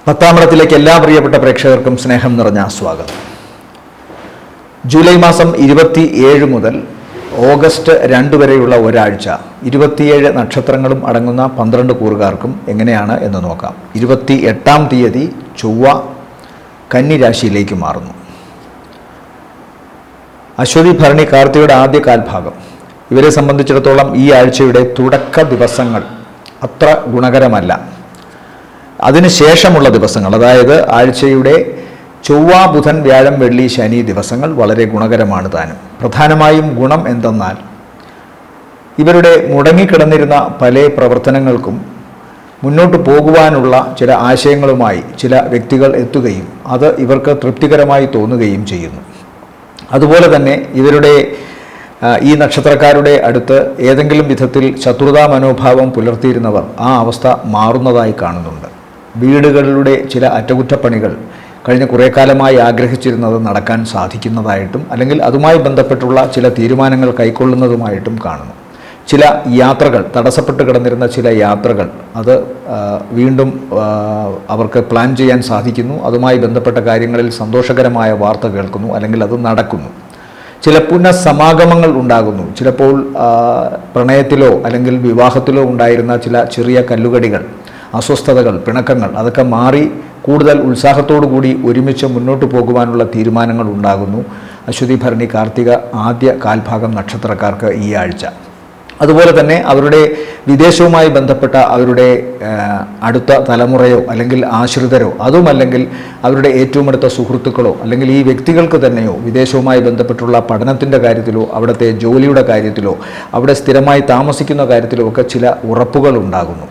പത്താമടത്തിലേക്ക് എല്ലാ പ്രിയപ്പെട്ട പ്രേക്ഷകർക്കും സ്നേഹം നിറഞ്ഞ സ്വാഗതം. ജൂലൈ മാസം 27 മുതൽ ഓഗസ്റ്റ് 2 വരെയുള്ള ഒരാഴ്ച 27 നക്ഷത്രങ്ങളും അടങ്ങുന്ന 12 കൂറുകാർക്കും എങ്ങനെയാണ് എന്ന് നോക്കാം. 28-ാം തീയതി ചൊവ്വ കന്നി രാശിയിലേക്ക് മാറുന്നു. അശ്വതി, ഭരണി, കാർത്തികയുടെ ആദ്യ കാൽഭാഗം ഇവരെ സംബന്ധിച്ചിടത്തോളം ഈ ആഴ്ചയുടെ തുടക്ക ദിവസങ്ങൾ അത്ര ഗുണകരമല്ല. അതിനുശേഷമുള്ള ദിവസങ്ങൾ, അതായത് ആഴ്ചയുടെ ചൊവ്വ, ബുധൻ, വ്യാഴം, വെള്ളി, ശനി ദിവസങ്ങൾ വളരെ ഗുണകരമാണ് താനും. പ്രധാനമായും ഗുണം എന്തെന്നാൽ ഇവരുടെ മുടങ്ങിക്കിടന്നിരുന്ന പല പ്രവർത്തനങ്ങൾക്കും മുന്നോട്ട് പോകുവാനുള്ള ചില ആശയങ്ങളുമായി ചില വ്യക്തികൾ എത്തുകയും അത് ഇവർക്ക് തൃപ്തികരമായി തോന്നുകയും ചെയ്യുന്നു. അതുപോലെ തന്നെ ഇവരുടെ ഈ നക്ഷത്രക്കാരുടെ അടുത്ത് ഏതെങ്കിലും വിധത്തിൽ ശത്രുതാ മനോഭാവം പുലർത്തിയിരുന്നവർ ആ അവസ്ഥ മാറുന്നതായി കാണുന്നുണ്ട്. വീടുകളുടെ ചില അറ്റകുറ്റപ്പണികൾ കഴിഞ്ഞ കുറേ കാലമായി ആഗ്രഹിച്ചിരുന്നത് നടക്കാൻ സാധിക്കുന്നതായിട്ടും അല്ലെങ്കിൽ അതുമായി ബന്ധപ്പെട്ടുള്ള ചില തീരുമാനങ്ങൾ കൈക്കൊള്ളുന്നതുമായിട്ടും കാണുന്നു. ചില യാത്രകൾ, തടസ്സപ്പെട്ട് കിടന്നിരുന്ന ചില യാത്രകൾ അത് വീണ്ടും അവർക്ക് പ്ലാൻ ചെയ്യാൻ സാധിക്കുന്നു. അതുമായി ബന്ധപ്പെട്ട കാര്യങ്ങളിൽ സന്തോഷകരമായ വാർത്ത കേൾക്കുന്നു, അല്ലെങ്കിൽ അത് നടക്കുന്നു. ചില പുനഃസമാഗമങ്ങൾ ഉണ്ടാകുന്നു. ചിലപ്പോൾ പ്രണയത്തിലോ അല്ലെങ്കിൽ വിവാഹത്തിലോ ഉണ്ടായിരുന്ന ചില ചെറിയ കല്ലുകടികൾ, അസ്വസ്ഥതകൾ, പിണക്കങ്ങൾ അതൊക്കെ മാറി കൂടുതൽ ഉത്സാഹത്തോടു കൂടി ഒരുമിച്ച് മുന്നോട്ട് പോകുവാനുള്ള തീരുമാനങ്ങൾ ഉണ്ടാകുന്നു. അശ്വതി, ഭരണി, കാർത്തിക ആദ്യ കാൽഭാഗം നക്ഷത്രക്കാർക്ക് ഈ ആഴ്ച. അതുപോലെ തന്നെ അവരുടെ വിദേശവുമായി ബന്ധപ്പെട്ട അവരുടെ അടുത്ത തലമുറയോ അല്ലെങ്കിൽ ആശ്രിതരോ, അതുമല്ലെങ്കിൽ അവരുടെ ഏറ്റവും അടുത്ത സുഹൃത്തുക്കളോ അല്ലെങ്കിൽ ഈ വ്യക്തികൾക്ക് തന്നെയോ വിദേശവുമായി ബന്ധപ്പെട്ടുള്ള പഠനത്തിൻ്റെ കാര്യത്തിലോ അവിടുത്തെ ജോലിയുടെ കാര്യത്തിലോ അവിടെ സ്ഥിരമായി താമസിക്കുന്ന കാര്യത്തിലോ ഒക്കെ ചില ഉറപ്പുകൾ ഉണ്ടാകുന്നു.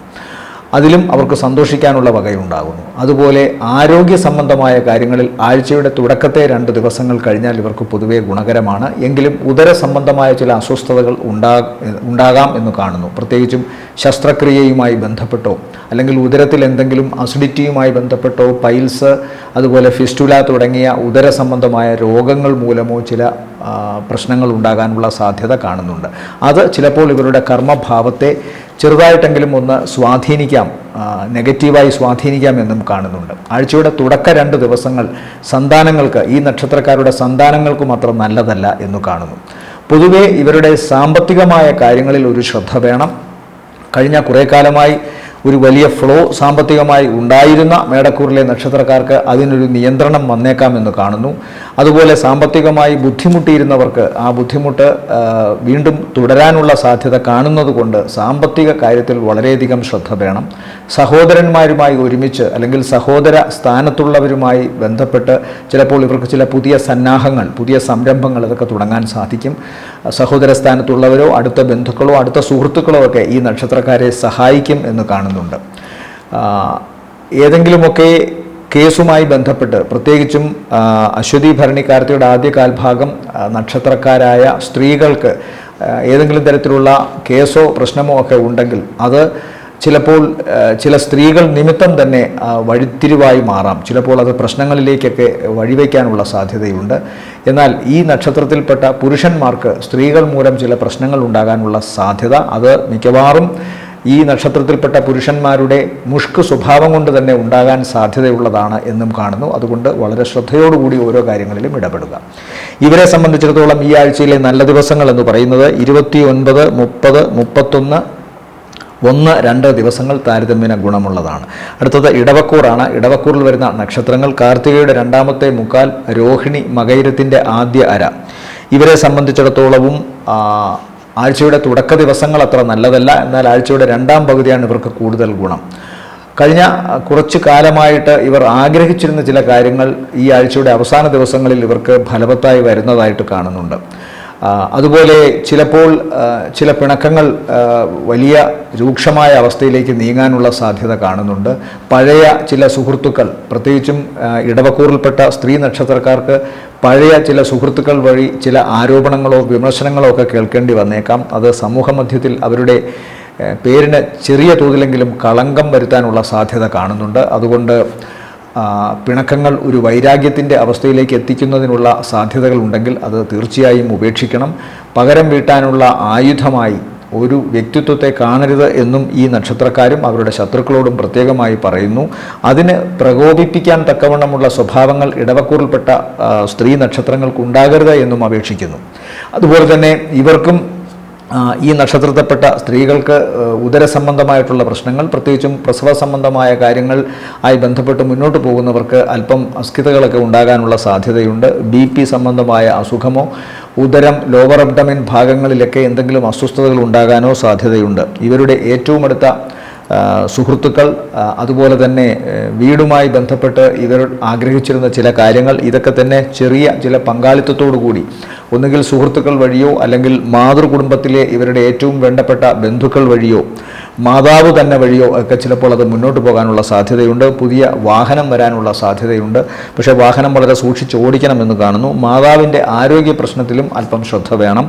അതിലും അവർക്ക് സന്തോഷിക്കാനുള്ള വകയുണ്ടാകുന്നു. അതുപോലെ ആരോഗ്യ സംബന്ധമായ കാര്യങ്ങളിൽ ആഴ്ചയുടെ തുടക്കത്തെ 2 ദിവസങ്ങൾ കഴിഞ്ഞാൽ ഇവർക്ക് പൊതുവെ ഗുണകരമാണ്. എങ്കിലും ഉദര സംബന്ധമായ ചില അസ്വസ്ഥതകൾ ഉണ്ടാകാം എന്ന് കാണുന്നു. പ്രത്യേകിച്ചും ശസ്ത്രക്രിയയുമായി ബന്ധപ്പെട്ടോ അല്ലെങ്കിൽ ഉദരത്തിൽ എന്തെങ്കിലും അസിഡിറ്റിയുമായി ബന്ധപ്പെട്ടോ, പൈൽസ്, അതുപോലെ ഫിസ്റ്റുല തുടങ്ങിയ ഉദര സംബന്ധമായ രോഗങ്ങൾ മൂലമോ ചില പ്രശ്നങ്ങൾ ഉണ്ടാകാനുള്ള സാധ്യത കാണുന്നുണ്ട്. അത് ചിലപ്പോൾ ഇവരുടെ കർമ്മഭാവത്തെ ചെറുതായിട്ടെങ്കിലും ഒന്ന് സ്വാധീനിക്കാം, നെഗറ്റീവായി സ്വാധീനിക്കാം എന്നും കാണുന്നുണ്ട്. ആഴ്ചയുടെ തുടക്ക 2 ദിവസങ്ങൾ സന്താനങ്ങൾക്ക്, ഈ നക്ഷത്രക്കാരുടെ സന്താനങ്ങൾക്കും അത്ര നല്ലതല്ല എന്ന് കാണുന്നു. പൊതുവെ ഇവരുടെ സാമ്പത്തികമായ കാര്യങ്ങളിൽ ഒരു ശ്രദ്ധ വേണം. കഴിഞ്ഞ കുറേ കാലമായി ഒരു വലിയ ഫ്ലോ സാമ്പത്തികമായി ഉണ്ടായിരുന്ന മേടക്കൂറിലെ നക്ഷത്രക്കാർക്ക് അതിനൊരു നിയന്ത്രണം വന്നേക്കാമെന്ന് കാണുന്നു. അതുപോലെ സാമ്പത്തികമായി ബുദ്ധിമുട്ടിയിരുന്നവർക്ക് ആ ബുദ്ധിമുട്ട് വീണ്ടും തുടരാനുള്ള സാധ്യത കാണുന്നത് കൊണ്ട് സാമ്പത്തിക കാര്യത്തിൽ വളരെയധികം ശ്രദ്ധ വേണം. സഹോദരന്മാരുമായി ഒരുമിച്ച് അല്ലെങ്കിൽ സഹോദര സ്ഥാനത്തുള്ളവരുമായി ബന്ധപ്പെട്ട് ചിലപ്പോൾ ഇവർക്ക് ചില പുതിയ സന്നാഹങ്ങൾ, പുതിയ സംരംഭങ്ങൾ അതൊക്കെ തുടങ്ങാൻ സാധിക്കും. സഹോദര സ്ഥാനത്തുള്ളവരോ അടുത്ത ബന്ധുക്കളോ അടുത്ത സുഹൃത്തുക്കളോ ഒക്കെ ഈ നക്ഷത്രക്കാരെ സഹായിക്കും എന്ന് കാണുന്നുണ്ട്. ഏതെങ്കിലുമൊക്കെ കേസുമായി ബന്ധപ്പെട്ട്, പ്രത്യേകിച്ചും അശ്വതി, ഭരണി, കാർത്തികയുടെ ആദ്യ കാൽഭാഗം നക്ഷത്രക്കാരായ സ്ത്രീകൾക്ക് ഏതെങ്കിലും തരത്തിലുള്ള കേസോ പ്രശ്നമോ ഒക്കെ ഉണ്ടെങ്കിൽ അത് ചിലപ്പോൾ ചില സ്ത്രീകൾ നിമിത്തം തന്നെ വഴിത്തിരിവായി മാറാം. ചിലപ്പോൾ അത് പ്രശ്നങ്ങളിലേക്കൊക്കെ വഴിവെക്കാനുള്ള സാധ്യതയുണ്ട്. എന്നാൽ ഈ നക്ഷത്രത്തിൽപ്പെട്ട പുരുഷന്മാർക്ക് സ്ത്രീകൾ മൂലം ചില പ്രശ്നങ്ങൾ ഉണ്ടാകാനുള്ള സാധ്യത അത് മിക്കവാറും ഈ നക്ഷത്രത്തിൽപ്പെട്ട പുരുഷന്മാരുടെ മുഷ്ക് സ്വഭാവം കൊണ്ട് തന്നെ ഉണ്ടാകാൻ സാധ്യതയുള്ളതാണ് എന്നും കാണുന്നു. അതുകൊണ്ട് വളരെ ശ്രദ്ധയോടുകൂടി ഓരോ കാര്യങ്ങളിലും ഇടപെടുക. ഇവരെ സംബന്ധിച്ചിടത്തോളം ഈ ആഴ്ചയിലെ നല്ല ദിവസങ്ങൾ എന്ന് പറയുന്നത് 29, 30, 31, 1, 2 ദിവസങ്ങൾ താരതമ്യേന ഗുണമുള്ളതാണ്. അടുത്തത് ഇടവക്കൂറാണ്. ഇടവക്കൂറിൽ വരുന്ന നക്ഷത്രങ്ങൾ കാർത്തികയുടെ 2ാമത്തെ മുക്കാൽ, രോഹിണി, മകയിരത്തിൻ്റെ ആദ്യ അര. ഇവരെ സംബന്ധിച്ചിടത്തോളവും ആഴ്ചയുടെ തുടക്ക ദിവസങ്ങൾ അത്ര നല്ലതല്ല. എന്നാൽ ആഴ്ചയുടെ 2ാം പകുതിയാണ് ഇവർക്ക് കൂടുതൽ ഗുണം. കഴിഞ്ഞ കുറച്ചു കാലമായിട്ട് ഇവർ ആഗ്രഹിച്ചിരുന്ന ചില കാര്യങ്ങൾ ഈ ആഴ്ചയുടെ അവസാന ദിവസങ്ങളിൽ ഇവർക്ക് ഫലവത്തായി വരുന്നതായിട്ട് കാണുന്നുണ്ട്. അതുപോലെ ചിലപ്പോൾ ചില പിണക്കങ്ങൾ വലിയ രൂക്ഷമായ അവസ്ഥയിലേക്ക് നീങ്ങാനുള്ള സാധ്യത കാണുന്നുണ്ട്. പഴയ ചില സുഹൃത്തുക്കൾ, പ്രത്യേകിച്ചും ഇടവക്കൂറിൽപ്പെട്ട സ്ത്രീ നക്ഷത്രക്കാർക്ക് പഴയ ചില സുഹൃത്തുക്കൾ വഴി ചില ആരോപണങ്ങളോ വിമർശനങ്ങളോ ഒക്കെ കേൾക്കേണ്ടി വന്നേക്കാം. അത് സമൂഹ മധ്യത്തിൽ അവരുടെ പേരിന് ചെറിയ തോതിലെങ്കിലും കളങ്കം വരുത്താനുള്ള സാധ്യത കാണുന്നുണ്ട്. അതുകൊണ്ട് പിണക്കങ്ങൾ ഒരു വൈരാഗ്യത്തിൻ്റെ അവസ്ഥയിലേക്ക് എത്തിക്കുന്നതിനുള്ള സാധ്യതകളുണ്ടെങ്കിൽ അത് തീർച്ചയായും ഉപേക്ഷിക്കണം. പകരം വീട്ടാനുള്ള ആയുധമായി ഒരു വ്യക്തിത്വത്തെ കാണരുത് എന്നും ഈ നക്ഷത്രക്കാരും അവരുടെ ശത്രുക്കളോടും പ്രത്യേകമായി പറയുന്നു. അതിന് പ്രകോപിപ്പിക്കാൻ തക്കവണ്ണമുള്ള സ്വഭാവങ്ങൾ ഇടവക്കൂറിൽപ്പെട്ട സ്ത്രീ നക്ഷത്രങ്ങൾക്ക് ഉണ്ടാകരുത് എന്നും അപേക്ഷിക്കുന്നു. അതുപോലെ തന്നെ ഇവർക്കും ഈ നക്ഷത്രത്തിൽപ്പെട്ട സ്ത്രീകൾക്ക് ഉദരസംബന്ധമായിട്ടുള്ള പ്രശ്നങ്ങൾ, പ്രത്യേകിച്ചും പ്രസവ സംബന്ധമായ കാര്യങ്ങൾ ആയി ബന്ധപ്പെട്ട് മുന്നോട്ട് പോകുന്നവർക്ക് അല്പം അസ്കിതകളൊക്കെ ഉണ്ടാകാനുള്ള സാധ്യതയുണ്ട്. BP സംബന്ധമായ അസുഖമോ ഉദരം, ലോവർ അബ്ഡമിൻ ഭാഗങ്ങളിലൊക്കെ എന്തെങ്കിലും അസ്വസ്ഥതകൾ ഉണ്ടാകാനോ സാധ്യതയുണ്ട്. ഇവരുടെ ഏറ്റവും അടുത്ത സുഹൃത്തുക്കൾ, അതുപോലെ തന്നെ വീടുമായി ബന്ധപ്പെട്ട് ഇവർ ആഗ്രഹിച്ചിരുന്ന ചില കാര്യങ്ങൾ, ഇതൊക്കെ തന്നെ ചെറിയ ചില പങ്കാളിത്തത്തോടു കൂടി ഒന്നുകിൽ സുഹൃത്തുക്കൾ വഴിയോ അല്ലെങ്കിൽ മാതൃകുടുംബത്തിലെ ഇവരുടെ ഏറ്റവും വേണ്ടപ്പെട്ട ബന്ധുക്കൾ വഴിയോ മാതാവ് തന്നെ വഴിയോ ഒക്കെ ചിലപ്പോൾ അത് മുന്നോട്ട് പോകാനുള്ള സാധ്യതയുണ്ട്. പുതിയ വാഹനം വരാനുള്ള സാധ്യതയുണ്ട്. പക്ഷേ വാഹനം വളരെ സൂക്ഷിച്ച് ഓടിക്കണമെന്ന് കാണുന്നു. മാതാവിൻ്റെ ആരോഗ്യ പ്രശ്നത്തിലും അല്പം ശ്രദ്ധ വേണം.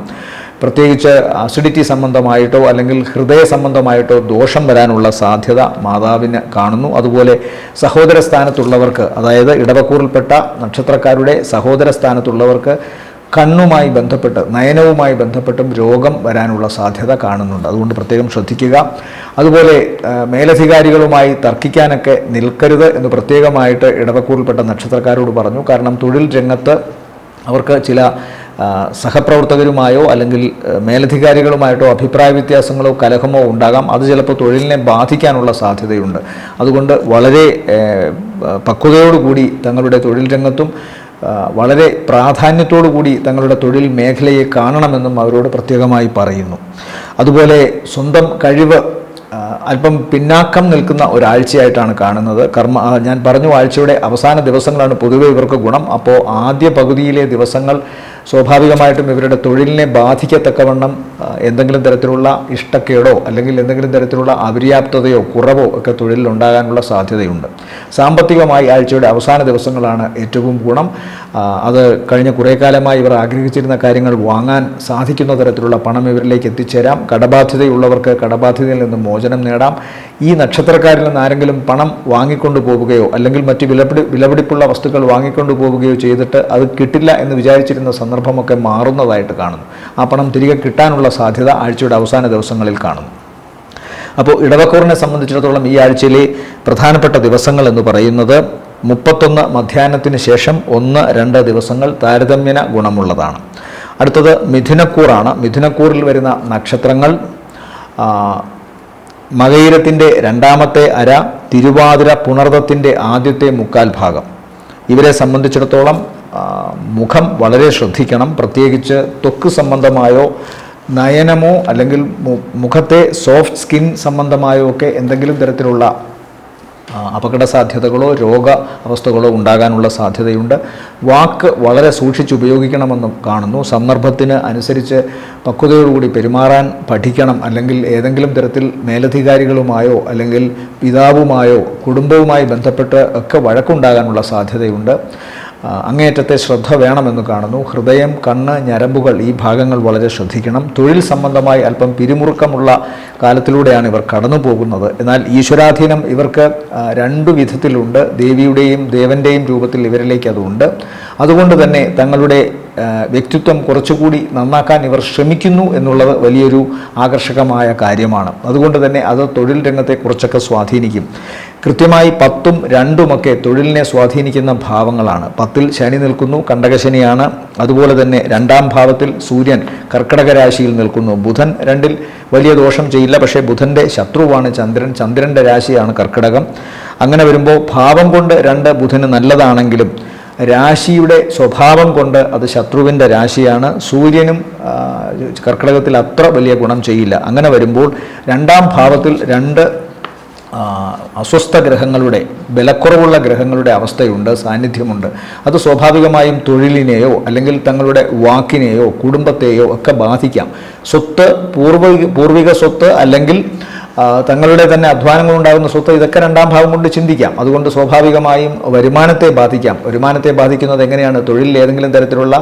പ്രത്യേകിച്ച് അസിഡിറ്റി സംബന്ധമായിട്ടോ അല്ലെങ്കിൽ ഹൃദയ സംബന്ധമായിട്ടോ ദോഷം വരാനുള്ള സാധ്യത മാതാവിന് കാണുന്നു. അതുപോലെ സഹോദര സ്ഥാനത്തുള്ളവർക്ക്, അതായത് ഇടവക്കൂറിൽപ്പെട്ട നക്ഷത്രക്കാരുടെ സഹോദര സ്ഥാനത്തുള്ളവർക്ക് കണ്ണുമായി ബന്ധപ്പെട്ട്, നയനവുമായി ബന്ധപ്പെട്ടും രോഗം വരാനുള്ള സാധ്യത കാണുന്നുണ്ട്. അതുകൊണ്ട് പ്രത്യേകം ശ്രദ്ധിക്കുക. അതുപോലെ മേലധികാരികളുമായി തർക്കിക്കാനൊക്കെ നിൽക്കരുത് എന്ന് പ്രത്യേകമായിട്ട് ഇടവക്കൂറിൽപ്പെട്ട നക്ഷത്രക്കാരോട് പറഞ്ഞു. കാരണം തൊഴിൽ രംഗത്ത് അവർക്ക് ചില സഹപ്രവർത്തകരുമായോ അല്ലെങ്കിൽ മേലധികാരികളുമായിട്ടോ അഭിപ്രായ വ്യത്യാസങ്ങളോ കലഹമോ ഉണ്ടാകാം. അത് ചിലപ്പോൾ തൊഴിലിനെ ബാധിക്കാനുള്ള സാധ്യതയുണ്ട്. അതുകൊണ്ട് വളരെ പക്വതയോടുകൂടി തങ്ങളുടെ തൊഴിൽ രംഗത്തും വളരെ പ്രാധാന്യത്തോടു കൂടി തങ്ങളുടെ തൊഴിൽ മേഖലയെ കാണണമെന്നും അവരോട് പ്രത്യേകമായി പറയുന്നു. അതുപോലെ സ്വന്തം കഴിവ് അല്പം പിന്നാക്കം നിൽക്കുന്ന ഒരാഴ്ചയായിട്ടാണ് കാണുന്നത്. ഞാൻ പറഞ്ഞു, ആഴ്ചയുടെ അവസാന ദിവസങ്ങളാണ് പൊതുവെ ഇവർക്ക് ഗുണം. അപ്പോൾ ആദ്യ പകുതിയിലെ ദിവസങ്ങൾ സ്വാഭാവികമായിട്ടും ഇവരുടെ തൊഴിലിനെ ബാധിക്കത്തക്കവണ്ണം എന്തെങ്കിലും തരത്തിലുള്ള ഇഷ്ടക്കേടോ അല്ലെങ്കിൽ എന്തെങ്കിലും തരത്തിലുള്ള അപര്യാപ്തതയോ കുറവോ ഒക്കെ തൊഴിലിലുണ്ടാകാനുള്ള സാധ്യതയുണ്ട്. സാമ്പത്തികമായി ആഴ്ചയുടെ അവസാന ദിവസങ്ങളാണ് ഏറ്റവും ഗുണം. അത് കഴിഞ്ഞ കുറേ കാലമായി ഇവർ ആഗ്രഹിച്ചിരുന്ന കാര്യങ്ങൾ വാങ്ങാൻ സാധിക്കുന്ന തരത്തിലുള്ള പണം ഇവരിലേക്ക് എത്തിച്ചേരാം. കടബാധ്യതയുള്ളവർക്ക് കടബാധ്യതയിൽ നിന്ന് മോചനം നേടാം. ഈ നക്ഷത്രക്കാരിൽ നിന്ന് ആരെങ്കിലും പണം വാങ്ങിക്കൊണ്ടു പോവുകയോ അല്ലെങ്കിൽ മറ്റ് വിലപിടിപ്പുള്ള വസ്തുക്കൾ വാങ്ങിക്കൊണ്ടു പോവുകയോ ചെയ്തിട്ട് അത് കിട്ടില്ല എന്ന് വിചാരിച്ചിരുന്ന സന്ദർഭമൊക്കെ മാറുന്നതായിട്ട് കാണുന്നു. ആ പണം തിരികെ കിട്ടാനുള്ള സാധ്യത ആഴ്ചയുടെ അവസാന ദിവസങ്ങളിൽ കാണുന്നു. അപ്പോൾ ഇടവക്കൂറിനെ സംബന്ധിച്ചിടത്തോളം ഈ ആഴ്ചയിലെ പ്രധാനപ്പെട്ട ദിവസങ്ങൾ എന്ന് പറയുന്നത് 31 മധ്യാഹ്നത്തിന് ശേഷം 1-2 ദിവസങ്ങൾ താരതമ്യേന ഗുണമുള്ളതാണ്. അടുത്തത് മിഥുനക്കൂറാണ്. മിഥുനക്കൂറിൽ വരുന്ന നക്ഷത്രങ്ങൾ മകയിരത്തിൻ്റെ 2ാമത്തെ അര, തിരുവാതിര, പുണർദത്തിൻ്റെ ആദ്യത്തെ 1/4 ഭാഗം. ഇവരെ സംബന്ധിച്ചിടത്തോളം മുഖം വളരെ ശ്രദ്ധിക്കണം. പ്രത്യേകിച്ച് ത്വക്ക് സംബന്ധമായോ നയനമോ അല്ലെങ്കിൽ മുഖത്തെ സോഫ്റ്റ് സ്കിൻ സംബന്ധമായോ ഒക്കെ എന്തെങ്കിലും തരത്തിലുള്ള അപകട സാധ്യതകളോ രോഗ അവസ്ഥകളോ ഉണ്ടാകാനുള്ള സാധ്യതയുണ്ട്. വാക്ക് വളരെ സൂക്ഷിച്ചുപയോഗിക്കണമെന്നും കാണുന്നു. സന്ദർഭത്തിന് അനുസരിച്ച് പക്വതയോടുകൂടി പെരുമാറാൻ പഠിക്കണം. അല്ലെങ്കിൽ ഏതെങ്കിലും തരത്തിൽ മേലധികാരികളുമായോ അല്ലെങ്കിൽ പിതാവുമായോ കുടുംബവുമായി ബന്ധപ്പെട്ട് ഒക്കെ വഴക്കുണ്ടാകാനുള്ള സാധ്യതയുണ്ട്. അങ്ങേയറ്റത്തെ ശ്രദ്ധ വേണമെന്ന് കാണുന്നു. ഹൃദയം, കണ്ണ്, ഞരമ്പുകൾ ഈ ഭാഗങ്ങൾ വളരെ ശ്രദ്ധിക്കണം. തൊഴിൽ സംബന്ധമായി അല്പം പിരിമുറുക്കമുള്ള കാലത്തിലൂടെയാണ് ഇവർ കടന്നു പോകുന്നത്. എന്നാൽ ഈശ്വരാധീനം ഇവർക്ക് 2 വിധത്തിലുണ്ട്. ദേവിയുടെയും ദേവൻ്റെയും രൂപത്തിൽ ഇവരിലേക്ക് അതുണ്ട്. അതുകൊണ്ട് തന്നെ തങ്ങളുടെ വ്യക്തിത്വം കുറച്ചുകൂടി നന്നാക്കാൻ ഇവർ ശ്രമിക്കുന്നു എന്നുള്ളത് വലിയൊരു ആകർഷകമായ കാര്യമാണ്. അതുകൊണ്ട് തന്നെ അത് തൊഴിൽ രംഗത്തെ കുറച്ചൊക്കെ സ്വാധീനിക്കും. കൃത്യമായി 10ഉം 2ഉം ഒക്കെ തൊഴിലിനെ സ്വാധീനിക്കുന്ന ഭാവങ്ങളാണ്. 10ൽ ശനി നിൽക്കുന്നു, കണ്ടകശനിയാണ്. അതുപോലെ തന്നെ 2ാം ഭാവത്തിൽ സൂര്യൻ കർക്കിടക രാശിയിൽ നിൽക്കുന്നു. ബുധൻ 2ൽ വലിയ ദോഷം ചെയ്യില്ല, പക്ഷേ ബുധൻ്റെ ശത്രുവാണ് ചന്ദ്രൻ. ചന്ദ്രൻ്റെ രാശിയാണ് കർക്കിടകം. അങ്ങനെ വരുമ്പോൾ ഭാവം കൊണ്ട് 2 ബുധന് നല്ലതാണെങ്കിലും രാശിയുടെ സ്വഭാവം കൊണ്ട് അത് ശത്രുവിൻ്റെ രാശിയാണ്. സൂര്യനും കർക്കിടകത്തിൽ അത്ര വലിയ ഗുണം ചെയ്യില്ല. അങ്ങനെ വരുമ്പോൾ 2ാം ഭാവത്തിൽ 2 അസ്വസ്ഥ ഗ്രഹങ്ങളുടെ, ബലക്കുറവുള്ള ഗ്രഹങ്ങളുടെ അവസ്ഥയുണ്ട്, സാന്നിധ്യമുണ്ട്. അത് സ്വാഭാവികമായും തൊഴിലിനെയോ അല്ലെങ്കിൽ തങ്ങളുടെ വാക്കിനെയോ കുടുംബത്തെയോ ഒക്കെ ബാധിക്കാം. സ്വത്ത്, പൂർവിക സ്വത്ത് അല്ലെങ്കിൽ തങ്ങളുടെ തന്നെ അധ്വാനങ്ങൾ ഉണ്ടാകുന്ന സ്വത്ത്, ഇതൊക്കെ 2ാം ഭാവം കൊണ്ട് ചിന്തിക്കാം. അതുകൊണ്ട് സ്വാഭാവികമായും വരുമാനത്തെ ബാധിക്കാം. വരുമാനത്തെ ബാധിക്കുന്നത് എങ്ങനെയാണ്? തൊഴിലിൽ ഏതെങ്കിലും തരത്തിലുള്ള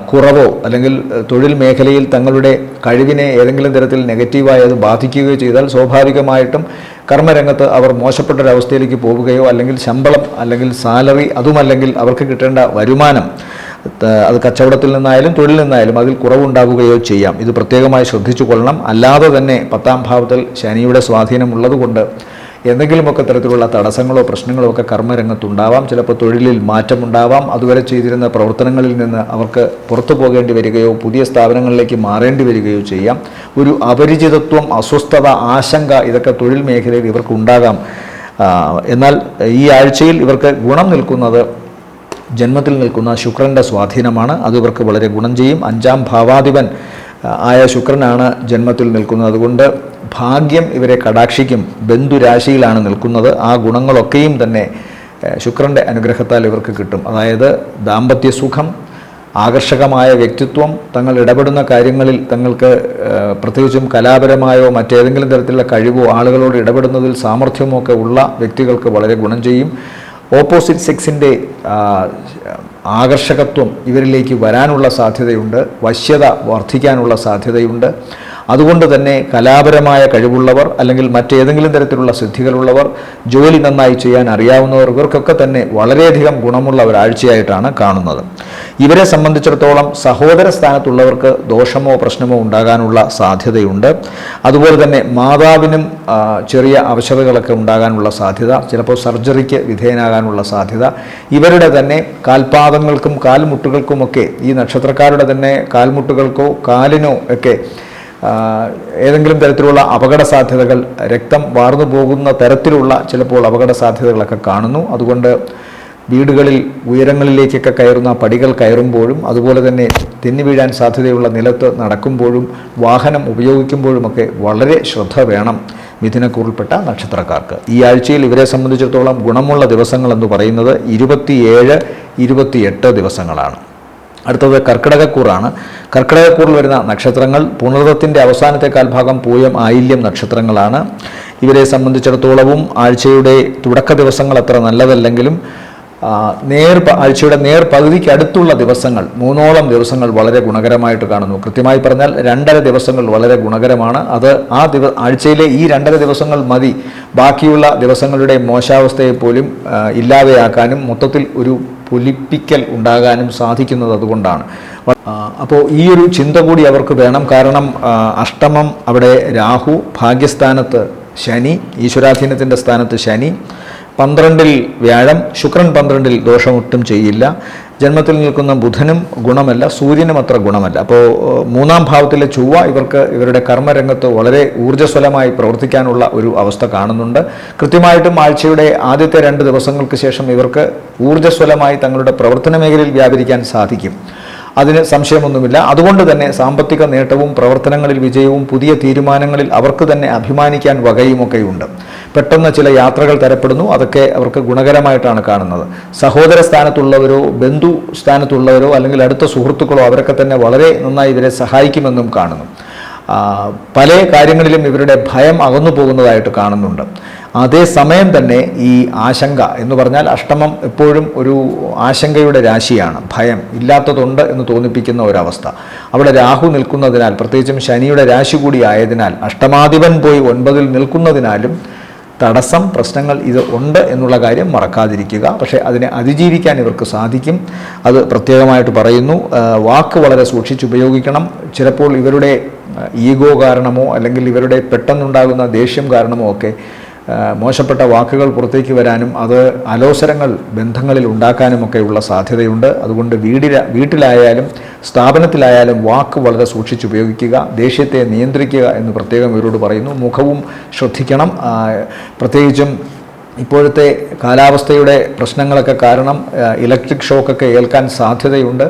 കുറവോ അല്ലെങ്കിൽ തൊഴിൽ മേഖലയിൽ തങ്ങളുടെ കഴിവിനെ ഏതെങ്കിലും തരത്തിൽ നെഗറ്റീവായി അത് ബാധിക്കുകയോ ചെയ്താൽ സ്വാഭാവികമായിട്ടും കർമ്മരംഗത്ത് അവർ മോശപ്പെട്ടൊരവസ്ഥയിലേക്ക് പോവുകയോ അല്ലെങ്കിൽ ശമ്പളം അല്ലെങ്കിൽ സാലറി, അതുമല്ലെങ്കിൽ അവർക്ക് കിട്ടേണ്ട വരുമാനം അത് കച്ചവടത്തിൽ നിന്നായാലും തൊഴിൽ നിന്നായാലും അതിൽ കുറവുണ്ടാകുകയോ ചെയ്യാം. ഇത് പ്രത്യേകമായി ശ്രദ്ധിച്ചു കൊള്ളണം. അല്ലാതെ തന്നെ 10ാം ഭാവത്തിൽ ശനിയുടെ സ്വാധീനം ഉള്ളതുകൊണ്ട് എന്തെങ്കിലുമൊക്കെ തരത്തിലുള്ള തടസ്സങ്ങളോ പ്രശ്നങ്ങളോ ഒക്കെ കർമ്മരംഗത്തുണ്ടാവാം. ചിലപ്പോൾ തൊഴിലിൽ മാറ്റമുണ്ടാവാം. അതുവരെ ചെയ്തിരുന്ന പ്രവർത്തനങ്ങളിൽ നിന്ന് അവർക്ക് പുറത്തു പോകേണ്ടി വരികയോ പുതിയ സ്ഥാപനങ്ങളിലേക്ക് മാറേണ്ടി വരികയോ ചെയ്യാം. ഒരു അപരിചിതത്വം, അസ്വസ്ഥത, ആശങ്ക ഇതൊക്കെ തൊഴിൽ മേഖലയിൽ ഇവർക്ക് ഉണ്ടാകാം. എന്നാൽ ഈ ആഴ്ചയിൽ ഇവർക്ക് ഗുണം നിൽക്കുന്നത് ജന്മത്തിൽ നിൽക്കുന്ന ശുക്രൻ്റെ സ്വാധീനമാണ്. അത് ഇവർക്ക് വളരെ ഗുണം ചെയ്യും. 5ാം ഭാവാധിപൻ ആയ ശുക്രനാണ് ജന്മത്തിൽ നിൽക്കുന്നത്. അതുകൊണ്ട് ഭാഗ്യം ഇവരെ കടാക്ഷിക്കും. ബന്ധുരാശിയിലാണ് നിൽക്കുന്നത്. ആ ഗുണങ്ങളൊക്കെയും തന്നെ ശുക്രൻ്റെ അനുഗ്രഹത്താൽ ഇവർക്ക് കിട്ടും. അതായത് ദാമ്പത്യ സുഖം, ആകർഷകമായ വ്യക്തിത്വം, തങ്ങൾ ഇടപെടുന്ന കാര്യങ്ങളിൽ തങ്ങൾക്ക് പ്രത്യേകിച്ചും കലാപരമായോ മറ്റേതെങ്കിലും തരത്തിലുള്ള കഴിവോ ആളുകളോട് ഇടപെടുന്നതിൽ സാമർഥ്യമോ ഒക്കെ ഉള്ള വ്യക്തികൾക്ക് വളരെ ഗുണം ചെയ്യും. ഓപ്പോസിറ്റ് സെക്സിൻ്റെ ആകർഷകത്വം ഇവരിലേക്ക് വരാനുള്ള സാധ്യതയുണ്ട്. വശ്യത വർദ്ധിക്കാനുള്ള സാധ്യതയുണ്ട്. അതുകൊണ്ട് തന്നെ കലാപരമായ കഴിവുള്ളവർ അല്ലെങ്കിൽ മറ്റേതെങ്കിലും തരത്തിലുള്ള സിദ്ധികളുള്ളവർ, ജോലി നന്നായി ചെയ്യാൻ അറിയാവുന്നവർ, ഇവർക്കൊക്കെ തന്നെ വളരെയധികം ഗുണമുള്ള ഒരാഴ്ചയായിട്ടാണ് കാണുന്നത്. ഇവരെ സംബന്ധിച്ചിടത്തോളം സഹോദര സ്ഥാനത്തുള്ളവർക്ക് ദോഷമോ പ്രശ്നമോ ഉണ്ടാകാനുള്ള സാധ്യതയുണ്ട്. അതുപോലെ തന്നെ മാതാവിനും ചെറിയ അവശതകളൊക്കെ ഉണ്ടാകാനുള്ള സാധ്യത, ചിലപ്പോൾ സർജറിക്ക് വിധേയനാകാനുള്ള സാധ്യത, ഇവരുടെ തന്നെ കാൽപാദങ്ങൾക്കും കാൽമുട്ടുകൾക്കുമൊക്കെ, ഈ നക്ഷത്രക്കാരുടെ തന്നെ കാൽമുട്ടുകൾക്കോ കാലിനോ ഒക്കെ ഏതെങ്കിലും തരത്തിലുള്ള അപകട സാധ്യതകൾ, രക്തം വാർന്നു പോകുന്ന തരത്തിലുള്ള ചിലപ്പോൾ അപകട സാധ്യതകളൊക്കെ കാണുന്നു. അതുകൊണ്ട് വീടുകളിൽ ഉയരങ്ങളിലേക്കൊക്കെ കയറുന്ന പടികൾ കയറുമ്പോഴും അതുപോലെ തന്നെ തെന്നി വീഴാൻ സാധ്യതയുള്ള നിലത്ത് നടക്കുമ്പോഴും വാഹനം ഉപയോഗിക്കുമ്പോഴുമൊക്കെ വളരെ ശ്രദ്ധ വേണം മിഥുനക്കൂറിൽപ്പെട്ട നക്ഷത്രക്കാർക്ക്. ഈ ആഴ്ചയിൽ ഇവരെ സംബന്ധിച്ചിടത്തോളം ഗുണമുള്ള ദിവസങ്ങളെന്ന് പറയുന്നത് 27, 28 ദിവസങ്ങളാണ്. അടുത്തത് കർക്കിടകക്കൂറാണ്. കർക്കിടകക്കൂറിൽ വരുന്ന നക്ഷത്രങ്ങൾ പുണർദത്തിൻ്റെ അവസാനത്തെ കാൽഭാഗം, പൂയം, ആയില്യം നക്ഷത്രങ്ങളാണ്. ഇവരെ സംബന്ധിച്ചിടത്തോളവും ആഴ്ചയുടെ തുടക്ക ദിവസങ്ങൾ അത്ര നല്ലതല്ലെങ്കിലും ആഴ്ചയുടെ നേർപകുതിക്ക് അടുത്തുള്ള ദിവസങ്ങൾ, 3ഓളം ദിവസങ്ങൾ വളരെ ഗുണകരമായിട്ട് കാണുന്നു. കൃത്യമായി പറഞ്ഞാൽ 2.5 ദിവസങ്ങൾ വളരെ ഗുണകരമാണ്. അത് ആഴ്ചയിലെ ഈ 2.5 ദിവസങ്ങൾ മതി ബാക്കിയുള്ള ദിവസങ്ങളുടെ മോശാവസ്ഥയെ പോലും ഇല്ലാതെയാക്കാനും മൊത്തത്തിൽ ഒരു പൊലിപ്പിക്കൽ ഉണ്ടാകാനും സാധിക്കുന്നത് അതുകൊണ്ടാണ്. അപ്പോൾ ഈ ഒരു ചിന്ത കൂടി അവർക്ക് വേണം. കാരണം അഷ്ടമം അവിടെ രാഹു, ഭാഗ്യസ്ഥാനത്ത് ശനി, ഈശ്വരാധീനത്തിൻ്റെ സ്ഥാനത്ത് ശനി, 12-ൽ വ്യാഴം, ശുക്രൻ 12-ൽ ദോഷമൊട്ടും ചെയ്യില്ല. ജന്മത്തിൽ നിൽക്കുന്ന ബുധനും ഗുണമല്ല, സൂര്യനും അത്ര ഗുണമല്ല. അപ്പോൾ 3ാം ഭാവത്തിലെ ചൊവ്വ ഇവർക്ക് ഇവരുടെ കർമ്മരംഗത്ത് വളരെ ഊർജ്ജസ്വലമായി പ്രവർത്തിക്കാനുള്ള ഒരു അവസ്ഥ കാണുന്നുണ്ട്. കൃത്യമായിട്ടും ആഴ്ചയുടെ ആദ്യത്തെ 2 ദിവസങ്ങൾക്ക് ശേഷം ഇവർക്ക് ഊർജ്ജസ്വലമായി തങ്ങളുടെ പ്രവർത്തന മേഖലയിൽ വ്യാപരിക്കാൻ സാധിക്കും. അതിന് സംശയമൊന്നുമില്ല. അതുകൊണ്ട് തന്നെ സാമ്പത്തിക നേട്ടവും പ്രവർത്തനങ്ങളിൽ വിജയവും പുതിയ തീരുമാനങ്ങളിൽ അവർക്ക് തന്നെ അഭിമാനിക്കാൻ വകയുമൊക്കെയുണ്ട്. പെട്ടെന്ന് ചില യാത്രകൾ തരപ്പെടുന്നു. അതൊക്കെ അവർക്ക് ഗുണകരമായിട്ടാണ് കാണുന്നത്. സഹോദര സ്ഥാനത്തുള്ളവരോ ബന്ധു സ്ഥാനത്തുള്ളവരോ അല്ലെങ്കിൽ അടുത്ത സുഹൃത്തുക്കളോ അവരൊക്കെ തന്നെ വളരെ നന്നായി ഇവരെ സഹായിക്കുമെന്നും കാണുന്നു. പല കാര്യങ്ങളിലും ഇവരുടെ ഭയം അകന്നു പോകുന്നതായിട്ട് കാണുന്നുണ്ട്. അതേസമയം തന്നെ ഈ ആശങ്ക എന്ന് പറഞ്ഞാൽ അഷ്ടമം എപ്പോഴും ഒരു ആശങ്കയുടെ രാശിയാണ്. ഭയം ഇല്ലാത്തതുണ്ട് എന്ന് തോന്നിപ്പിക്കുന്ന ഒരവസ്ഥ. അവിടെ രാഹു നിൽക്കുന്നതിനാൽ, പ്രത്യേകിച്ചും ശനിയുടെ രാശി കൂടി ആയതിനാൽ, അഷ്ടമാധിപൻ പോയി 9-ൽ നിൽക്കുന്നതിനാലും തടസ്സം, പ്രശ്നങ്ങൾ ഇത് ഉണ്ട് എന്നുള്ള കാര്യം മറക്കാതിരിക്കുക. പക്ഷേ അതിനെ അതിജീവിക്കാൻ ഇവർക്ക് സാധിക്കും. അത് പ്രത്യേകമായിട്ട് പറയുന്നു. വാക്ക് വളരെ സൂക്ഷിച്ചുപയോഗിക്കണം. ചിലപ്പോൾ ഇവരുടെ ഈഗോ കാരണമോ അല്ലെങ്കിൽ ഇവരുടെ പെട്ടെന്നുണ്ടാകുന്ന ദേഷ്യം കാരണമോ ഒക്കെ മോശപ്പെട്ട വാക്കുകൾ പുറത്തേക്ക് വരാനും അത് അലോസരങ്ങൾ ബന്ധങ്ങളിൽ ഉണ്ടാക്കാനുമൊക്കെയുള്ള സാധ്യതയുണ്ട്. അതുകൊണ്ട് വീട്ടിലായാലും സ്ഥാപനത്തിലായാലും വാക്ക് വളരെ സൂക്ഷിച്ചുപയോഗിക്കുക, ദേഷ്യത്തെ നിയന്ത്രിക്കുക എന്ന് പ്രത്യേകം ഇവരോട് പറയുന്നു. മുഖവും ശ്രദ്ധിക്കണം. പ്രത്യേകിച്ചും ഇപ്പോഴത്തെ കാലാവസ്ഥയുടെ പ്രശ്നങ്ങളൊക്കെ കാരണം ഇലക്ട്രിക് ഷോക്കൊക്കെ ഏൽക്കാൻ സാധ്യതയുണ്ട്.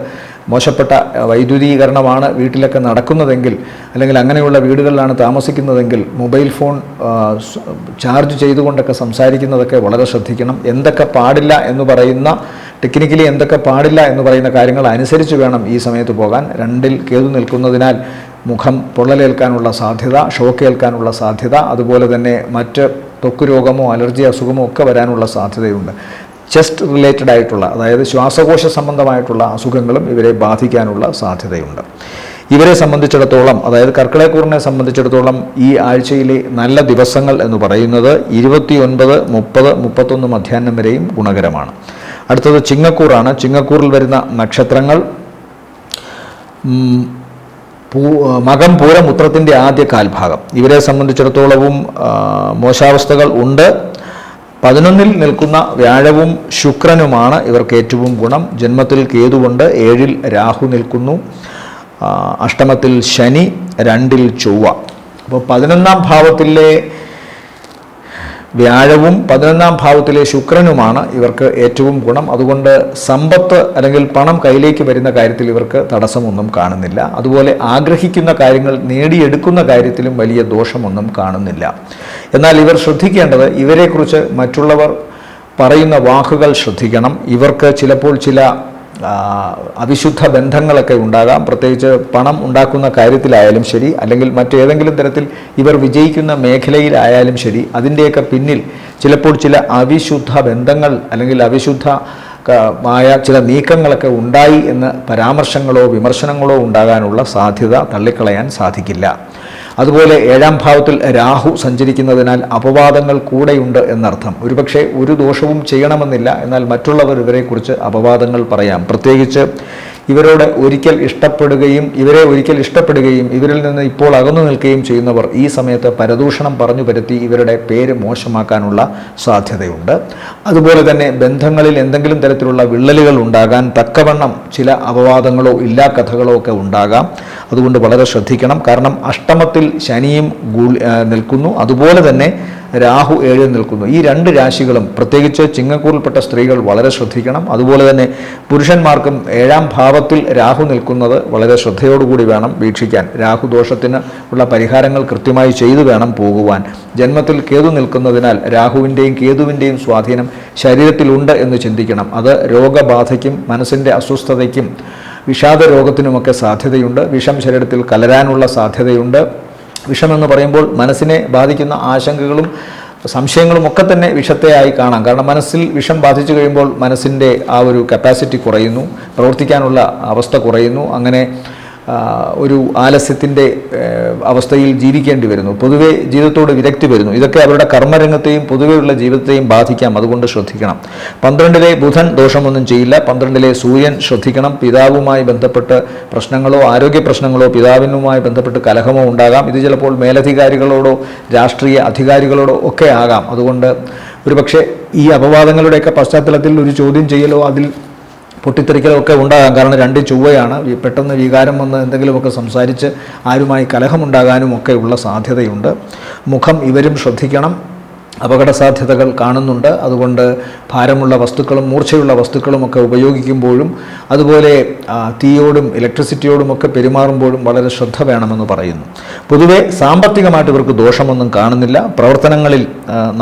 മോശപ്പെട്ട വൈദ്യുതീകരണമാണ് വീട്ടിലൊക്കെ നടക്കുന്നതെങ്കിൽ അല്ലെങ്കിൽ അങ്ങനെയുള്ള വീടുകളിലാണ് താമസിക്കുന്നതെങ്കിൽ മൊബൈൽ ഫോൺ ചാർജ് ചെയ്തുകൊണ്ടൊക്കെ സംസാരിക്കുന്നതൊക്കെ വളരെ ശ്രദ്ധിക്കണം. എന്തൊക്കെ പാടില്ല എന്ന് പറയുന്ന, ടെക്നിക്കലി എന്തൊക്കെ പാടില്ല എന്ന് പറയുന്ന കാര്യങ്ങൾ അനുസരിച്ച് വേണം ഈ സമയത്ത് പോകാൻ. 2-ൽ കേതു നിൽക്കുന്നതിനാൽ മുഖം പൊള്ളലേൽക്കാനുള്ള സാധ്യത, ഷോക്ക് ഏൽക്കാനുള്ള സാധ്യത, അതുപോലെ തന്നെ മറ്റ് ത്വക്ക് രോഗമോ അലർജി അസുഖമോ ഒക്കെ വരാനുള്ള സാധ്യതയുണ്ട്. ചെസ്റ്റ് റിലേറ്റഡ് ആയിട്ടുള്ള, അതായത് ശ്വാസകോശ സംബന്ധമായിട്ടുള്ള അസുഖങ്ങളും ഇവരെ ബാധിക്കാനുള്ള സാധ്യതയുണ്ട്. ഇവരെ സംബന്ധിച്ചിടത്തോളം, അതായത് കർക്കിടകക്കൂറിനെ സംബന്ധിച്ചിടത്തോളം ഈ ആഴ്ചയിലെ നല്ല ദിവസങ്ങൾ എന്ന് പറയുന്നത് 29, 30, 31 മധ്യാഹ്നം വരെയും ഗുണകരമാണ്. അടുത്തത് ചിങ്ങക്കൂറാണ്. ചിങ്ങക്കൂറിൽ വരുന്ന നക്ഷത്രങ്ങൾ മകം, പൂരം, ഉത്രത്തിൻ്റെ ആദ്യ കാൽഭാഗം. ഇവരെ സംബന്ധിച്ചിടത്തോളവും മോശാവസ്ഥകൾ ഉണ്ട്. 11-ൽ നിൽക്കുന്ന വ്യാഴവും ശുക്രനുമാണ് ഇവർക്ക് ഏറ്റവും ഗുണം. ജന്മത്തിൽ കേതുവുണ്ട്, 7-ൽ രാഹു നിൽക്കുന്നു, അഷ്ടമത്തിൽ ശനി, 2-ൽ ചൊവ്വ. അപ്പോൾ 11-ാം ഭാവത്തിലെ വ്യാഴവും 11-ാം ഭാവത്തിലെ ശുക്രനുമാണ് ഇവർക്ക് ഏറ്റവും ഗുണം. അതുകൊണ്ട് സമ്പത്ത് അല്ലെങ്കിൽ പണം കയ്യിലേക്ക് വരുന്ന കാര്യത്തിൽ ഇവർക്ക് തടസ്സമൊന്നും കാണുന്നില്ല. അതുപോലെ ആഗ്രഹിക്കുന്ന കാര്യങ്ങൾ നേടിയെടുക്കുന്ന കാര്യത്തിലും വലിയ ദോഷമൊന്നും കാണുന്നില്ല. എന്നാൽ ഇവർ ശ്രദ്ധിക്കേണ്ടത്, ഇവരെക്കുറിച്ച് മറ്റുള്ളവർ പറയുന്ന വാക്കുകൾ ശ്രദ്ധിക്കണം. ഇവർക്ക് ചിലപ്പോൾ ചില അവിശുദ്ധ ബന്ധങ്ങളൊക്കെ ഉണ്ടാകാം. പ്രത്യേകിച്ച് പണം ഉണ്ടാക്കുന്ന കാര്യത്തിലായാലും ശരി, അല്ലെങ്കിൽ മറ്റേതെങ്കിലും തരത്തിൽ ഇവർ വിജയിക്കുന്ന മേഖലയിലായാലും ശരി, അതിൻ്റെയൊക്കെ പിന്നിൽ ചിലപ്പോൾ ചില അവിശുദ്ധ ബന്ധങ്ങൾ അല്ലെങ്കിൽ അവിശുദ്ധമായ ചില നീക്കങ്ങളൊക്കെ ഉണ്ടായി എന്ന് പരാമർശങ്ങളോ വിമർശനങ്ങളോ ഉണ്ടാകാനുള്ള സാധ്യത തള്ളിക്കളയാൻ സാധിക്കില്ല. അതുപോലെ 7-ാം ഭാവത്തിൽ രാഹു സഞ്ചരിക്കുന്നതിനാൽ അപവാദങ്ങൾ കൂടെയുണ്ട് എന്നർത്ഥം. ഒരുപക്ഷെ ഒരു ദോഷവും ചെയ്യണമെന്നില്ല, എന്നാൽ മറ്റുള്ളവർ ഇവരെക്കുറിച്ച് അപവാദങ്ങൾ പറയാം. പ്രത്യേകിച്ച് ഇവരെ ഒരിക്കൽ ഇഷ്ടപ്പെടുകയും ഇവരിൽ നിന്ന് ഇപ്പോൾ അകന്നു നിൽക്കുകയും ചെയ്യുന്നവർ ഈ സമയത്ത് പരദൂഷണം പറഞ്ഞു പരത്തി ഇവരുടെ പേര് മോശമാക്കാനുള്ള സാധ്യതയുണ്ട്. അതുപോലെ തന്നെ ബന്ധങ്ങളിൽ എന്തെങ്കിലും തരത്തിലുള്ള വിള്ളലുകൾ ഉണ്ടാകാൻ തക്കവണ്ണം ചില അപവാദങ്ങളോ ഇല്ലാ കഥകളോ ഒക്കെ ഉണ്ടാകാം. അതുകൊണ്ട് വളരെ ശ്രദ്ധിക്കണം. കാരണം അഷ്ടമത്തിൽ ശനിയും നിൽക്കുന്നു, അതുപോലെ തന്നെ രാഹു 7-ൽ നിൽക്കുന്നു. ഈ 2 രാശികളും പ്രത്യേകിച്ച് ചിങ്ങക്കൂറിൽപ്പെട്ട സ്ത്രീകൾ വളരെ ശ്രദ്ധിക്കണം. അതുപോലെ തന്നെ പുരുഷന്മാർക്കും 7-ാം ഭാവത്തിൽ രാഹു നിൽക്കുന്നത് വളരെ ശ്രദ്ധയോടുകൂടി വേണം വീക്ഷിക്കാൻ. രാഹു ദോഷത്തിന് ഉള്ള പരിഹാരങ്ങൾ കൃത്യമായി ചെയ്തു വേണം പോകുവാൻ. ജന്മത്തിൽ കേതു നിൽക്കുന്നതിനാൽ രാഹുവിൻ്റെയും കേതുവിൻ്റെയും സ്വാധീനം ശരീരത്തിലുണ്ട് എന്ന് ചിന്തിക്കണം. അത് രോഗബാധയ്ക്കും മനസ്സിൻ്റെ അസ്വസ്ഥതയ്ക്കും വിഷാദ രോഗത്തിനുമൊക്കെ സാധ്യതയുണ്ട്. വിഷം ശരീരത്തിൽ കലരാനുള്ള സാധ്യതയുണ്ട്. വിഷമെന്ന് പറയുമ്പോൾ മനസ്സിനെ ബാധിക്കുന്ന ആശങ്കകളും സംശയങ്ങളും ഒക്കെ തന്നെ വിഷത്തെയായി കാണാം. കാരണം മനസ്സിൽ വിഷം ബാധിച്ചു കഴിയുമ്പോൾ മനസ്സിൻ്റെ ആ ഒരു കപ്പാസിറ്റി കുറയുന്നു, പ്രവർത്തിക്കാനുള്ള അവസ്ഥ കുറയുന്നു. അങ്ങനെ ഒരു ആലസ്യത്തിൻ്റെ അവസ്ഥയിൽ ജീവിക്കേണ്ടി വരുന്നു. പൊതുവെ ജീവിതത്തോട് വിരക്തി വരുന്നു. ഇതൊക്കെ അവരുടെ കർമ്മരംഗത്തെയും പൊതുവെയുള്ള ജീവിതത്തെയും ബാധിക്കാം. അതുകൊണ്ട് ശ്രദ്ധിക്കണം. 12-ലെ ബുധൻ ദോഷമൊന്നും ചെയ്യില്ല. 12-ലെ സൂര്യൻ ശ്രദ്ധിക്കണം. പിതാവുമായി ബന്ധപ്പെട്ട് പ്രശ്നങ്ങളോ ആരോഗ്യ പ്രശ്നങ്ങളോ പിതാവിനുമായി ബന്ധപ്പെട്ട് കലഹമോ ഉണ്ടാകാം. ഇത് ചിലപ്പോൾ മേലധികാരികളോടോ രാഷ്ട്രീയ അധികാരികളോടോ ഒക്കെ ആകാം. അതുകൊണ്ട് ഒരുപക്ഷെ ഈ അപവാദങ്ങളുടെയൊക്കെ പശ്ചാത്തലത്തിൽ ഒരു ചോദ്യം ചെയ്യലോ അതിൽ പൊട്ടിത്തെറിക്കലൊക്കെ ഉണ്ടാകാം. കാരണം 2 ചൊവ്വയാണ്. പെട്ടെന്ന് വികാരം വന്ന് എന്തെങ്കിലുമൊക്കെ സംസാരിച്ച് ആരുമായി കലഹമുണ്ടാകാനും ഒക്കെ ഉള്ള സാധ്യതയുണ്ട്. മുഖം ഇവരും ശ്രദ്ധിക്കണം. അപകട സാധ്യതകൾ കാണുന്നുണ്ട്. അതുകൊണ്ട് ഭാരമുള്ള വസ്തുക്കളും മൂർച്ചയുള്ള വസ്തുക്കളുമൊക്കെ ഉപയോഗിക്കുമ്പോഴും അതുപോലെ തീയോടും ഇലക്ട്രിസിറ്റിയോടുമൊക്കെ പെരുമാറുമ്പോഴും വളരെ ശ്രദ്ധ വേണമെന്ന് പറയുന്നു. പൊതുവെ സാമ്പത്തികമായിട്ട് ഇവർക്ക് ദോഷമൊന്നും കാണുന്നില്ല. പ്രവർത്തനങ്ങളിൽ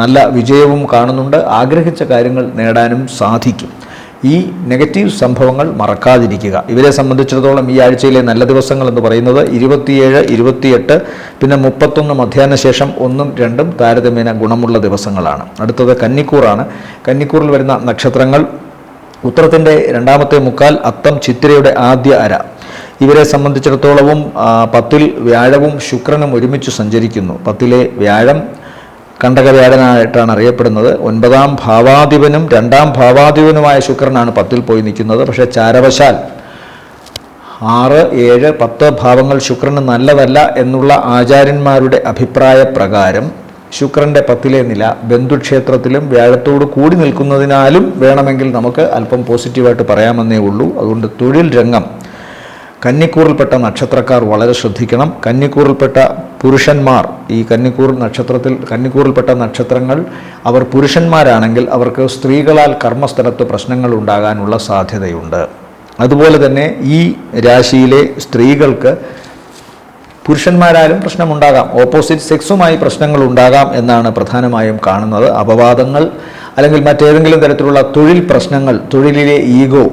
നല്ല വിജയവും കാണുന്നുണ്ട്. ആഗ്രഹിച്ച കാര്യങ്ങൾ നേടാനും സാധിക്കും. ഈ നെഗറ്റീവ് സംഭവങ്ങൾ മറക്കാതിരിക്കുക. ഇവരെ സംബന്ധിച്ചിടത്തോളം ഈ ആഴ്ചയിലെ നല്ല ദിവസങ്ങൾ എന്ന് പറയുന്നത് 27, 28, പിന്നെ 31 മധ്യാഹ്ന ശേഷം 1ഉം 2ഉം താരതമ്യേന ഗുണമുള്ള ദിവസങ്ങളാണ്. അടുത്തത് കന്നിക്കൂറാണ്. കന്നിക്കൂറിൽ വരുന്ന നക്ഷത്രങ്ങൾ ഉത്രത്തിൻ്റെ 2ാമത്തെ മുക്കാൽ, അത്തം, ചിത്തിരയുടെ ആദ്യ അര. ഇവരെ സംബന്ധിച്ചിടത്തോളവും 10-ൽ വ്യാഴവും ശുക്രനും ഒരുമിച്ച് സഞ്ചരിക്കുന്നു. 10-ലെ വ്യാഴം കണ്ടകവ്യാഴനായിട്ടാണ് അറിയപ്പെടുന്നത്. 9ാം ഭാവാധിപനും 2ാം ഭാവാധിപനുമായ ശുക്രനാണ് 10-ൽ പോയി നിൽക്കുന്നത്. പക്ഷേ ചാരവശാൽ 6, 7, 10 ഭാവങ്ങൾ ശുക്രന് നല്ലതല്ല എന്നുള്ള ആചാര്യന്മാരുടെ അഭിപ്രായ പ്രകാരം ശുക്രൻ്റെ 10-ലെ നില ബന്ധുക്ഷേത്രത്തിലും വ്യാഴത്തോട് കൂടി നിൽക്കുന്നതിനാലും വേണമെങ്കിൽ നമുക്ക് അല്പം പോസിറ്റീവായിട്ട് പറയാമെന്നേ ഉള്ളൂ. അതുകൊണ്ട് തൊഴിൽ രംഗം കന്നിക്കൂറിൽപ്പെട്ട നക്ഷത്രക്കാർ വളരെ ശ്രദ്ധിക്കണം. കന്നിക്കൂറിൽപ്പെട്ട പുരുഷന്മാർ, ഈ കന്നിക്കൂറിൽപ്പെട്ട നക്ഷത്രങ്ങൾ അവർ പുരുഷന്മാരാണെങ്കിൽ അവർക്ക് സ്ത്രീകളാൽ കർമ്മസ്ഥലത്ത് പ്രശ്നങ്ങൾ ഉണ്ടാകാനുള്ള സാധ്യതയുണ്ട്. അതുപോലെ തന്നെ ഈ രാശിയിലെ സ്ത്രീകൾക്ക് പുരുഷന്മാരാലും പ്രശ്നമുണ്ടാകാം. ഓപ്പോസിറ്റ് സെക്സുമായി പ്രശ്നങ്ങൾ ഉണ്ടാകാം എന്നാണ് പ്രധാനമായും കാണുന്നത്. അപവാദങ്ങൾ അല്ലെങ്കിൽ മറ്റേതെങ്കിലും തരത്തിലുള്ള തൊഴിൽ പ്രശ്നങ്ങൾ, തൊഴിലിലെ ഈഗോ,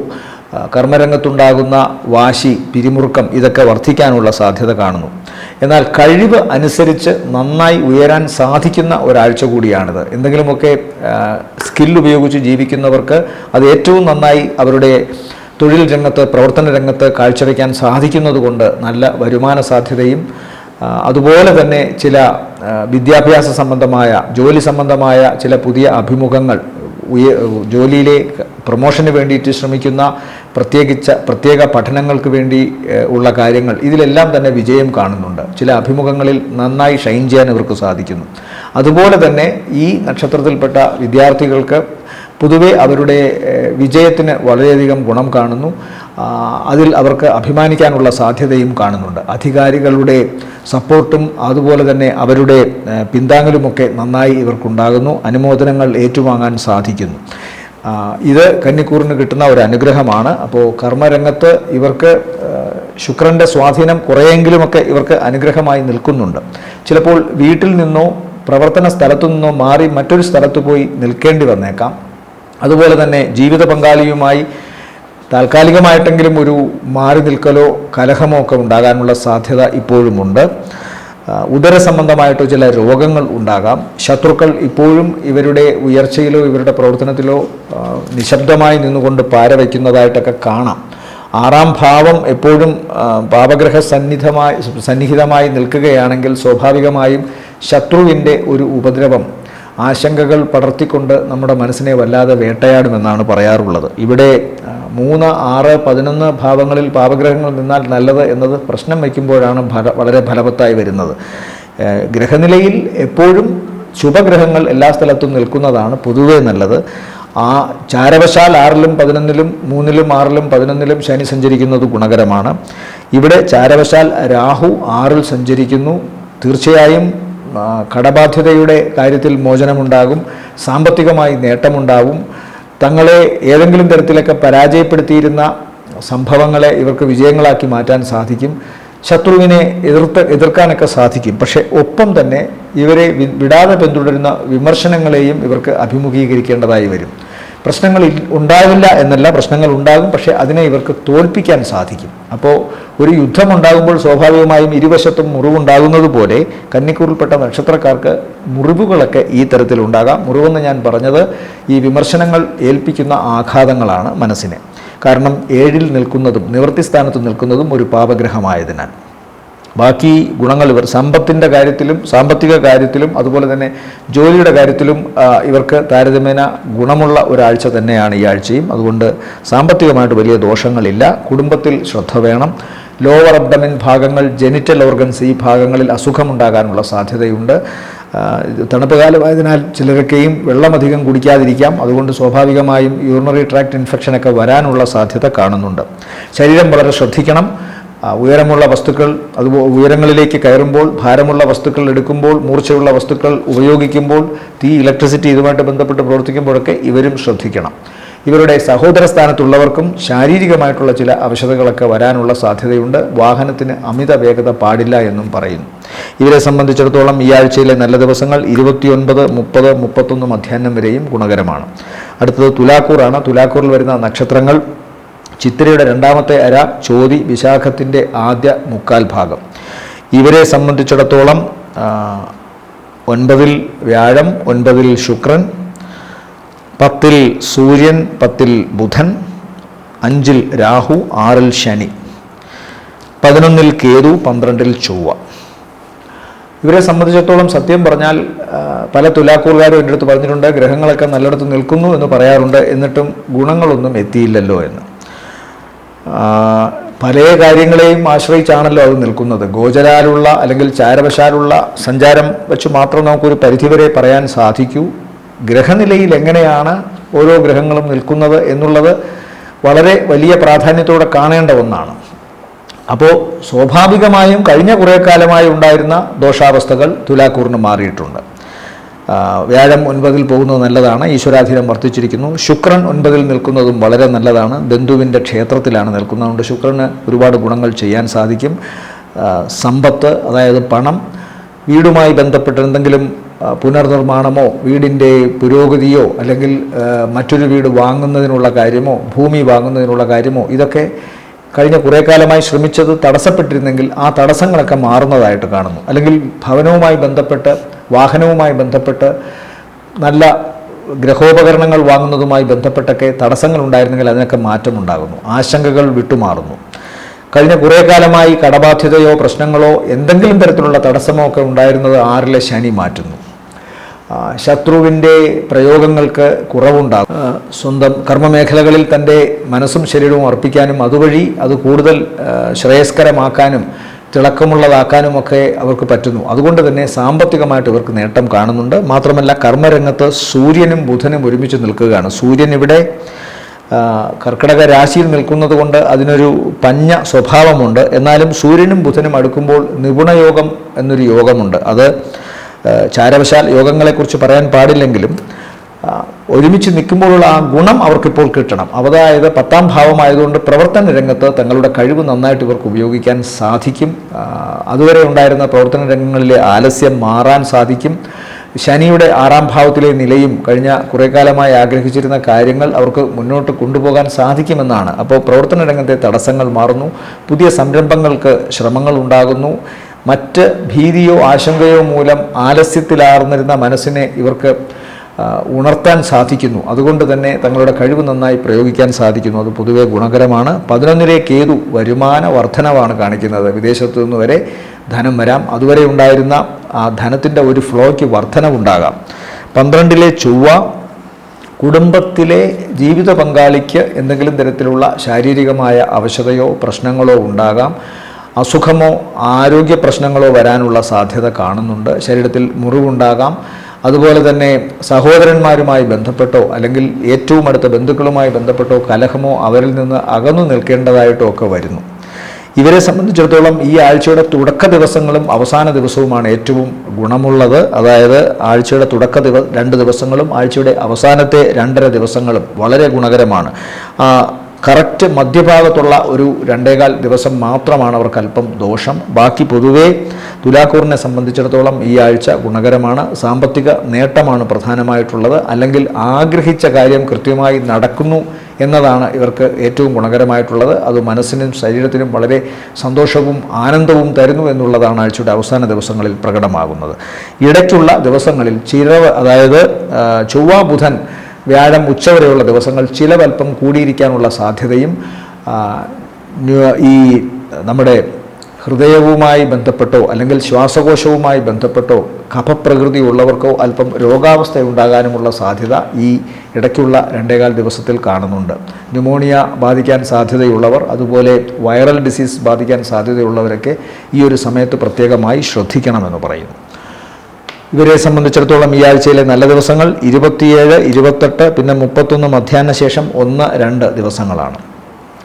കർമ്മരംഗത്തുണ്ടാകുന്ന വാശി, പിരിമുറുക്കം ഇതൊക്കെ വർദ്ധിക്കാനുള്ള സാധ്യത കാണുന്നു. എന്നാൽ കഴിവ് അനുസരിച്ച് നന്നായി ഉയരാൻ സാധിക്കുന്ന ഒരാഴ്ച കൂടിയാണിത്. എന്തെങ്കിലുമൊക്കെ സ്കിൽ ഉപയോഗിച്ച് ജീവിക്കുന്നവർക്ക് അത് ഏറ്റവും നന്നായി അവരുടെ തൊഴിൽ രംഗത്ത്, പ്രവർത്തന രംഗത്ത് കാഴ്ചവെക്കാൻ സാധിക്കുന്നതുകൊണ്ട് നല്ല വരുമാന സാധ്യതയും അതുപോലെ തന്നെ ചില വിദ്യാഭ്യാസ സംബന്ധമായ, ജോലി സംബന്ധമായ ചില പുതിയ അഭിമുഖങ്ങൾ ജോലിയിലെ പ്രൊമോഷന് വേണ്ടിയിട്ട് ശ്രമിക്കുന്ന പ്രത്യേക പഠനങ്ങൾക്ക് വേണ്ടി ഉള്ള കാര്യങ്ങൾ, ഇതിലെല്ലാം തന്നെ വിജയം കാണുന്നുണ്ട്. ചില അഭിമുഖങ്ങളിൽ നന്നായി ഷൈൻ ചെയ്യാൻ ഇവർക്ക് സാധിക്കുന്നു. അതുപോലെ തന്നെ ഈ നക്ഷത്രത്തിൽപ്പെട്ട വിദ്യാർത്ഥികൾക്ക് പൊതുവെ അവരുടെ വിജയത്തിന് വളരെയധികം ഗുണം കാണുന്നു. അതിൽ അവർക്ക് അഭിമാനിക്കാനുള്ള സാധ്യതയും കാണുന്നുണ്ട്. അധികാരികളുടെ സപ്പോർട്ടും അതുപോലെ തന്നെ അവരുടെ പിന്താങ്ങലുമൊക്കെ നന്നായി ഇവർക്കുണ്ടാകുന്നു. അനുമോദനങ്ങൾ ഏറ്റുവാങ്ങാൻ സാധിക്കുന്നു. ഇത് കന്നിക്കൂറിന് കിട്ടുന്ന ഒരു അനുഗ്രഹമാണ്. അപ്പോൾ കർമ്മരംഗത്ത് ഇവർക്ക് ശുക്രൻ്റെ സ്വാധീനം കുറേയെങ്കിലുമൊക്കെ ഇവർക്ക് അനുഗ്രഹമായി നിൽക്കുന്നുണ്ട്. ചിലപ്പോൾ വീട്ടിൽ നിന്നോ പ്രവർത്തന സ്ഥലത്തു നിന്നോ മാറി മറ്റൊരു സ്ഥലത്ത് പോയി നിൽക്കേണ്ടി വന്നേക്കാം. അതുപോലെ തന്നെ ജീവിത പങ്കാളിയുമായി താൽക്കാലികമായിട്ടെങ്കിലും ഒരു മാറി നിൽക്കലോ കലഹമോ ഒക്കെ ഉണ്ടാകാനുള്ള സാധ്യത ഇപ്പോഴുമുണ്ട്. ഉദര സംബന്ധമായിട്ടോ ചില രോഗങ്ങൾ ഉണ്ടാകാം. ശത്രുക്കൾ ഇപ്പോഴും ഇവരുടെ ഉയർച്ചയിലോ ഇവരുടെ പ്രവർത്തനത്തിലോ നിശബ്ദമായി നിന്നുകൊണ്ട് പാരവയ്ക്കുന്നതായിട്ടൊക്കെ കാണാം. 6ാം ഭാവം എപ്പോഴും പാപഗ്രഹ സന്നിഹിതമായി നിൽക്കുകയാണെങ്കിൽ സ്വാഭാവികമായും ശത്രുവിൻ്റെ ഒരു ഉപദ്രവം, ആശങ്കകൾ പടർത്തിക്കൊണ്ട് നമ്മുടെ മനസ്സിനെ വല്ലാതെ വേട്ടയാടുമെന്നാണ് പറയാറുള്ളത്. ഇവിടെ 3, 6, 11 ഭാവങ്ങളിൽ പാപഗ്രഹങ്ങൾ നിന്നാൽ നല്ലത് എന്നത് പ്രശ്നം വയ്ക്കുമ്പോഴാണ് വളരെ ഫലവത്തായി വരുന്നത്. ഗ്രഹനിലയിൽ എപ്പോഴും ശുഭഗ്രഹങ്ങൾ എല്ലാ സ്ഥലത്തും നിൽക്കുന്നതാണ് പൊതുവേ നല്ലത്. ചാരവശാൽ 6ലും 11ലും 3ലും 6ലും 11ലും ശനി സഞ്ചരിക്കുന്നത് ഗുണകരമാണ്. ഇവിടെ ചാരവശാൽ രാഹു 6ൽ സഞ്ചരിക്കുന്നു. തീർച്ചയായും കടബാധ്യതയുടെ കാര്യത്തിൽ മോചനമുണ്ടാകും, സാമ്പത്തികമായി നേട്ടമുണ്ടാകും. തങ്ങളെ ഏതെങ്കിലും തരത്തിലൊക്കെ പരാജയപ്പെടുത്തിയിരുന്ന സംഭവങ്ങളെ ഇവർക്ക് വിജയങ്ങളാക്കി മാറ്റാൻ സാധിക്കും. ശത്രുവിനെ എതിർക്കാനൊക്കെ സാധിക്കും. പക്ഷേ ഒപ്പം തന്നെ ഇവരെ വിടാതെ പിന്തുടരുന്ന വിമർശനങ്ങളെയും ഇവർക്ക് അഭിമുഖീകരിക്കേണ്ടതായി വരും. പ്രശ്നങ്ങൾ ഉണ്ടാവില്ല എന്നല്ല, പ്രശ്നങ്ങൾ ഉണ്ടാകും. പക്ഷേ അതിനെ ഇവർക്ക് തോൽപ്പിക്കാൻ സാധിക്കും. അപ്പോൾ ഒരു യുദ്ധമുണ്ടാകുമ്പോൾ സ്വാഭാവികമായും ഇരുവശത്തും മുറിവുണ്ടാകുന്നത് പോലെ കന്നിക്കൂറിൽപ്പെട്ട നക്ഷത്രക്കാർക്ക് മുറിവുകളൊക്കെ ഈ തരത്തിലുണ്ടാകാം. മുറിവെന്ന് ഞാൻ പറഞ്ഞത് ഈ വിമർശനങ്ങൾ ഏൽപ്പിക്കുന്ന ആഘാതങ്ങളാണ് മനസ്സിനെ. കാരണം 7ൽ നിൽക്കുന്നതും നിവൃത്തി സ്ഥാനത്ത് നിൽക്കുന്നതും ഒരു പാപഗ്രഹമായതിനാൽ. ബാക്കി ഗുണങ്ങൾ ഇവർ സമ്പത്തിൻ്റെ കാര്യത്തിലും സാമ്പത്തിക കാര്യത്തിലും അതുപോലെ തന്നെ ജോലിയുടെ കാര്യത്തിലും ഇവർക്ക് താരതമ്യേന ഗുണമുള്ള ഒരാഴ്ച തന്നെയാണ് ഈ ആഴ്ചയും. അതുകൊണ്ട് സാമ്പത്തികമായിട്ട് വലിയ ദോഷങ്ങളില്ല. കുടുംബത്തിൽ ശ്രദ്ധ വേണം. ലോവർ അബ്ഡമിൻ ഭാഗങ്ങൾ, ജെനിറ്റൽ ഓർഗൻസ്, ഈ ഭാഗങ്ങളിൽ അസുഖമുണ്ടാകാനുള്ള സാധ്യതയുണ്ട്. തണുപ്പ് കാലമായതിനാൽ ചിലരൊക്കെയും വെള്ളമധികം കുടിക്കാതിരിക്കാം. അതുകൊണ്ട് സ്വാഭാവികമായും യൂറിനറി ട്രാക്ട് ഇൻഫെക്ഷനൊക്കെ വരാനുള്ള സാധ്യത കാണുന്നുണ്ട്. ശരീരം വളരെ ശ്രദ്ധിക്കണം. ഉയരമുള്ള വസ്തുക്കൾ, അതുപോലെ ഉയരങ്ങളിലേക്ക് കയറുമ്പോൾ, ഭാരമുള്ള വസ്തുക്കൾ എടുക്കുമ്പോൾ, മൂർച്ചയുള്ള വസ്തുക്കൾ ഉപയോഗിക്കുമ്പോൾ, ഇലക്ട്രിസിറ്റി ഇതുമായിട്ട് ബന്ധപ്പെട്ട് പ്രവർത്തിക്കുമ്പോഴൊക്കെ ഇവരും ശ്രദ്ധിക്കണം. ഇവരുടെ സഹോദര സ്ഥാനത്തുള്ളവർക്കും ശാരീരികമായിട്ടുള്ള ചില അവശതകളൊക്കെ വരാനുള്ള സാധ്യതയുണ്ട്. വാഹനത്തിന് അമിത വേഗത പാടില്ല എന്നും പറയുന്നു. ഇവരെ സംബന്ധിച്ചിടത്തോളം ഈ ആഴ്ചയിലെ നല്ല ദിവസങ്ങൾ 29, 30, 31 മധ്യാഹ്നം വരെയും ഗുണകരമാണ്. അടുത്തത് തുലാക്കൂറാണ്. തുലാക്കൂറിൽ വരുന്ന നക്ഷത്രങ്ങൾ ചിത്തിരയുടെ 2ാമത്തെ അര, ചോതി, വിശാഖത്തിൻ്റെ ആദ്യ 3/4 ഭാഗം. ഇവരെ സംബന്ധിച്ചിടത്തോളം 9ൽ വ്യാഴം, 9ൽ ശുക്രൻ, 10ൽ സൂര്യൻ, 10ൽ ബുധൻ, 5ൽ രാഹു, 6ൽ ശനി, 11ൽ കേതു, 12ൽ ചൊവ്വ. ഇവരെ സംബന്ധിച്ചിടത്തോളം സത്യം പറഞ്ഞാൽ പല തുലാക്കൂറുകാരും എൻ്റെ അടുത്ത് പറഞ്ഞിട്ടുണ്ട്, ഗ്രഹങ്ങളൊക്കെ നല്ലിടത്ത് നിൽക്കുന്നു എന്ന് പറയാറുണ്ട്, എന്നിട്ടും ഗുണങ്ങളൊന്നും എത്തിയില്ലല്ലോ എന്ന്. പല കാര്യങ്ങളെയും ആശ്രയിച്ചാണല്ലോ അത് നിൽക്കുന്നത്. ഗോചരാലുള്ള അല്ലെങ്കിൽ ചാരവശാലുള്ള സഞ്ചാരം വെച്ച് മാത്രം നമുക്കൊരു പരിധിവരെ പറയാൻ സാധിക്കൂ. ഗ്രഹനിലയിൽ എങ്ങനെയാണ് ഓരോ ഗ്രഹങ്ങളും നിൽക്കുന്നത് എന്നുള്ളത് വളരെ വലിയ പ്രാധാന്യത്തോടെ കാണേണ്ട ഒന്നാണ്. അപ്പോൾ സ്വാഭാവികമായും കഴിഞ്ഞ കുറേ കാലമായി ഉണ്ടായിരുന്ന ദോഷാവസ്ഥകൾ തുലാക്കൂറിന് മാറിയിട്ടുണ്ട്. വ്യാഴം 9ൽ പോകുന്നത് നല്ലതാണ്, ഈശ്വരാധീനം വർദ്ധിച്ചിരിക്കുന്നു. ശുക്രൻ 9ൽ നിൽക്കുന്നതും വളരെ നല്ലതാണ്. ബന്ധുവിൻ്റെ ക്ഷേത്രത്തിലാണ് നിൽക്കുന്നതുകൊണ്ട് ശുക്രന് ഒരുപാട് ഗുണങ്ങൾ ചെയ്യാൻ സാധിക്കും. സമ്പത്ത്, അതായത് പണം, വീടുമായി ബന്ധപ്പെട്ട് എന്തെങ്കിലും പുനർനിർമ്മാണമോ വീടിൻ്റെ പുരോഗതിയോ അല്ലെങ്കിൽ മറ്റൊരു വീട് വാങ്ങുന്നതിനുള്ള കാര്യമോ ഭൂമി വാങ്ങുന്നതിനുള്ള കാര്യമോ ഇതൊക്കെ കഴിഞ്ഞ കുറേ കാലമായി ശ്രമിച്ചത് തടസ്സപ്പെട്ടിരുന്നെങ്കിൽ ആ തടസ്സങ്ങളൊക്കെ മാറുന്നതായിട്ട് കാണുന്നു. അല്ലെങ്കിൽ ഭവനവുമായി ബന്ധപ്പെട്ട് വാഹനവുമായി ബന്ധപ്പെട്ട് നല്ല ഗ്രഹോപകരണങ്ങൾ വാങ്ങുന്നതുമായി ബന്ധപ്പെട്ടൊക്കെ തടസ്സങ്ങൾ ഉണ്ടായിരുന്നെങ്കിൽ അതിനൊക്കെ മാറ്റമുണ്ടാകുന്നു. ആശങ്കകൾ വിട്ടുമാറുന്നു. കഴിഞ്ഞ കുറേ കാലമായി കടബാധ്യതയോ പ്രശ്നങ്ങളോ എന്തെങ്കിലും തരത്തിലുള്ള തടസ്സമോ ഒക്കെ ഉണ്ടായിരുന്നത് 6ലെ ശനി മാറ്റുന്നു. ശത്രുവിൻ്റെ പ്രയോഗങ്ങൾക്ക് കുറവുണ്ടാകും. സ്വന്തം കർമ്മമേഖലകളിൽ തൻ്റെ മനസ്സും ശരീരവും അർപ്പിക്കാനും അതുവഴി അത് കൂടുതൽ ശ്രേയസ്കരമാക്കാനും തിളക്കമുള്ളതാക്കാനുമൊക്കെ അവർക്ക് പറ്റുന്നു. അതുകൊണ്ട് തന്നെ സാമ്പത്തികമായിട്ട് ഇവർക്ക് നേട്ടം കാണുന്നുണ്ട്. മാത്രമല്ല കർമ്മരംഗത്ത് സൂര്യനും ബുധനും ഒരുമിച്ച് നിൽക്കുകയാണ്. സൂര്യൻ ഇവിടെ കർക്കിടക രാശിയിൽ നിൽക്കുന്നത് കൊണ്ട് അതിനൊരു പഞ്ഞ സ്വഭാവമുണ്ട്. എന്നാലും സൂര്യനും ബുധനും അടുക്കുമ്പോൾ നിപുണയോഗം എന്നൊരു യോഗമുണ്ട്. അത് ചാരവശാൽ യോഗങ്ങളെക്കുറിച്ച് പറയാൻ പാടില്ലെങ്കിലും ഒരുമിച്ച് നിൽക്കുമ്പോഴുള്ള ആ ഗുണം അവർക്കിപ്പോൾ കിട്ടണം. അതായത് 10ാം ഭാവമായതുകൊണ്ട് പ്രവർത്തന രംഗത്ത് തങ്ങളുടെ കഴിവ് നന്നായിട്ട് ഇവർക്ക് ഉപയോഗിക്കാൻ സാധിക്കും. അതുവരെ ഉണ്ടായിരുന്ന പ്രവർത്തന രംഗങ്ങളിലെ ആലസ്യം മാറാൻ സാധിക്കും. ശനിയുടെ 6ാം ഭാവത്തിലെ നിലയും കഴിഞ്ഞ കുറേ കാലമായി ആഗ്രഹിച്ചിരുന്ന കാര്യങ്ങൾ അവർക്ക് മുന്നോട്ട് കൊണ്ടുപോകാൻ സാധിക്കുമെന്നാണ്. അപ്പോൾ പ്രവർത്തന രംഗത്തെ തടസ്സങ്ങൾ മാറുന്നു. പുതിയ സംരംഭങ്ങൾക്ക് ശ്രമങ്ങൾ ഉണ്ടാകുന്നു. മറ്റ് ഭീതിയോ ആശങ്കയോ മൂലം ആലസ്യത്തിലാർന്നിരുന്ന മനസ്സിനെ ഇവർക്ക് ഉണർത്താൻ സാധിക്കുന്നു. അതുകൊണ്ട് തന്നെ തങ്ങളുടെ കഴിവ് നന്നായി പ്രയോഗിക്കാൻ സാധിക്കുന്നു. അത് പൊതുവെ ഗുണകരമാണ്. 11ലെ കേതു വരുമാന വർധനവാണ് കാണിക്കുന്നത്. വിദേശത്തു നിന്ന് വരെ ധനം വരാം. അതുവരെ ഉണ്ടായിരുന്ന ആ ധനത്തിൻ്റെ ഒരു ഫ്ലോയ്ക്ക് വർധനവുണ്ടാകാം. 12ലെ ചൊവ്വ കുടുംബത്തിലെ ജീവിത പങ്കാളിക്ക് എന്തെങ്കിലും തരത്തിലുള്ള ശാരീരികമായ അവശതയോ പ്രശ്നങ്ങളോ ഉണ്ടാകാം. അസുഖമോ ആരോഗ്യ പ്രശ്നങ്ങളോ വരാനുള്ള സാധ്യത കാണുന്നുണ്ട്. ശരീരത്തിൽ മുറിവുണ്ടാകാം. അതുപോലെ തന്നെ സഹോദരന്മാരുമായി ബന്ധപ്പെട്ടോ അല്ലെങ്കിൽ ഏറ്റവും അടുത്ത ബന്ധുക്കളുമായി ബന്ധപ്പെട്ടോ കലഹമോ അവരിൽ നിന്ന് അകന്നു നിൽക്കേണ്ടതായിട്ടോ ഒക്കെ വരുന്നു. ഇവരെ സംബന്ധിച്ചിടത്തോളം ഈ ആഴ്ചയുടെ തുടക്ക ദിവസങ്ങളും അവസാന ദിവസവുമാണ് ഏറ്റവും ഗുണമുള്ളത്. അതായത് ആഴ്ചയുടെ തുടക്ക 2 ദിവസങ്ങളും ആഴ്ചയുടെ അവസാനത്തെ 2.5 ദിവസങ്ങളും വളരെ ഗുണകരമാണ്. കറക്റ്റ് മധ്യഭാഗത്തുള്ള ഒരു 2.25 ദിവസം മാത്രമാണ് അവർക്ക് അല്പം ദോഷം. ബാക്കി പൊതുവേ തുലാക്കൂറിനെ സംബന്ധിച്ചിടത്തോളം ഈ ആഴ്ച ഗുണകരമാണ്. സാമ്പത്തിക നേട്ടമാണ് പ്രധാനമായിട്ടുള്ളത്. അല്ലെങ്കിൽ ആഗ്രഹിച്ച കാര്യം കൃത്യമായി നടക്കുന്നു എന്നതാണ് ഇവർക്ക് ഏറ്റവും ഗുണകരമായിട്ടുള്ളത്. അത് മനസ്സിനും ശരീരത്തിനും വളരെ സന്തോഷവും ആനന്ദവും തരുന്നു എന്നുള്ളതാണ് ആഴ്ചയുടെ അവസാന ദിവസങ്ങളിൽ പ്രകടമാകുന്നത്. ഇടയ്ക്കുള്ള ദിവസങ്ങളിൽ ചിലവ്, അതായത് ചൊവ്വ ബുധൻ വ്യാഴം ഉച്ചവരെയുള്ള ദിവസങ്ങൾ ചിലവൽപ്പം കൂടിയിരിക്കാനുള്ള സാധ്യതയും ഈ നമ്മുടെ ഹൃദയവുമായി ബന്ധപ്പെട്ടോ അല്ലെങ്കിൽ ശ്വാസകോശവുമായി ബന്ധപ്പെട്ടോ കഫപ്രകൃതി ഉള്ളവർക്കോ അല്പം രോഗാവസ്ഥ ഉണ്ടാകാനുമുള്ള സാധ്യത ഈ ഇടയ്ക്കുള്ള 2.25 ദിവസത്തിൽ കാണുന്നുണ്ട്. ന്യൂമോണിയ ബാധിക്കാൻ സാധ്യതയുള്ളവർ, അതുപോലെ വൈറൽ ഡിസീസ് ബാധിക്കാൻ സാധ്യതയുള്ളവരൊക്കെ ഈ ഒരു സമയത്ത് പ്രത്യേകമായി ശ്രദ്ധിക്കണമെന്ന് പറയുന്നു. ഇവരെ സംബന്ധിച്ചിടത്തോളം ഈ ആഴ്ചയിലെ നല്ല ദിവസങ്ങൾ 27, 28, പിന്നെ 31 മധ്യാഹ്ന ശേഷം 1, 2 ദിവസങ്ങളാണ്.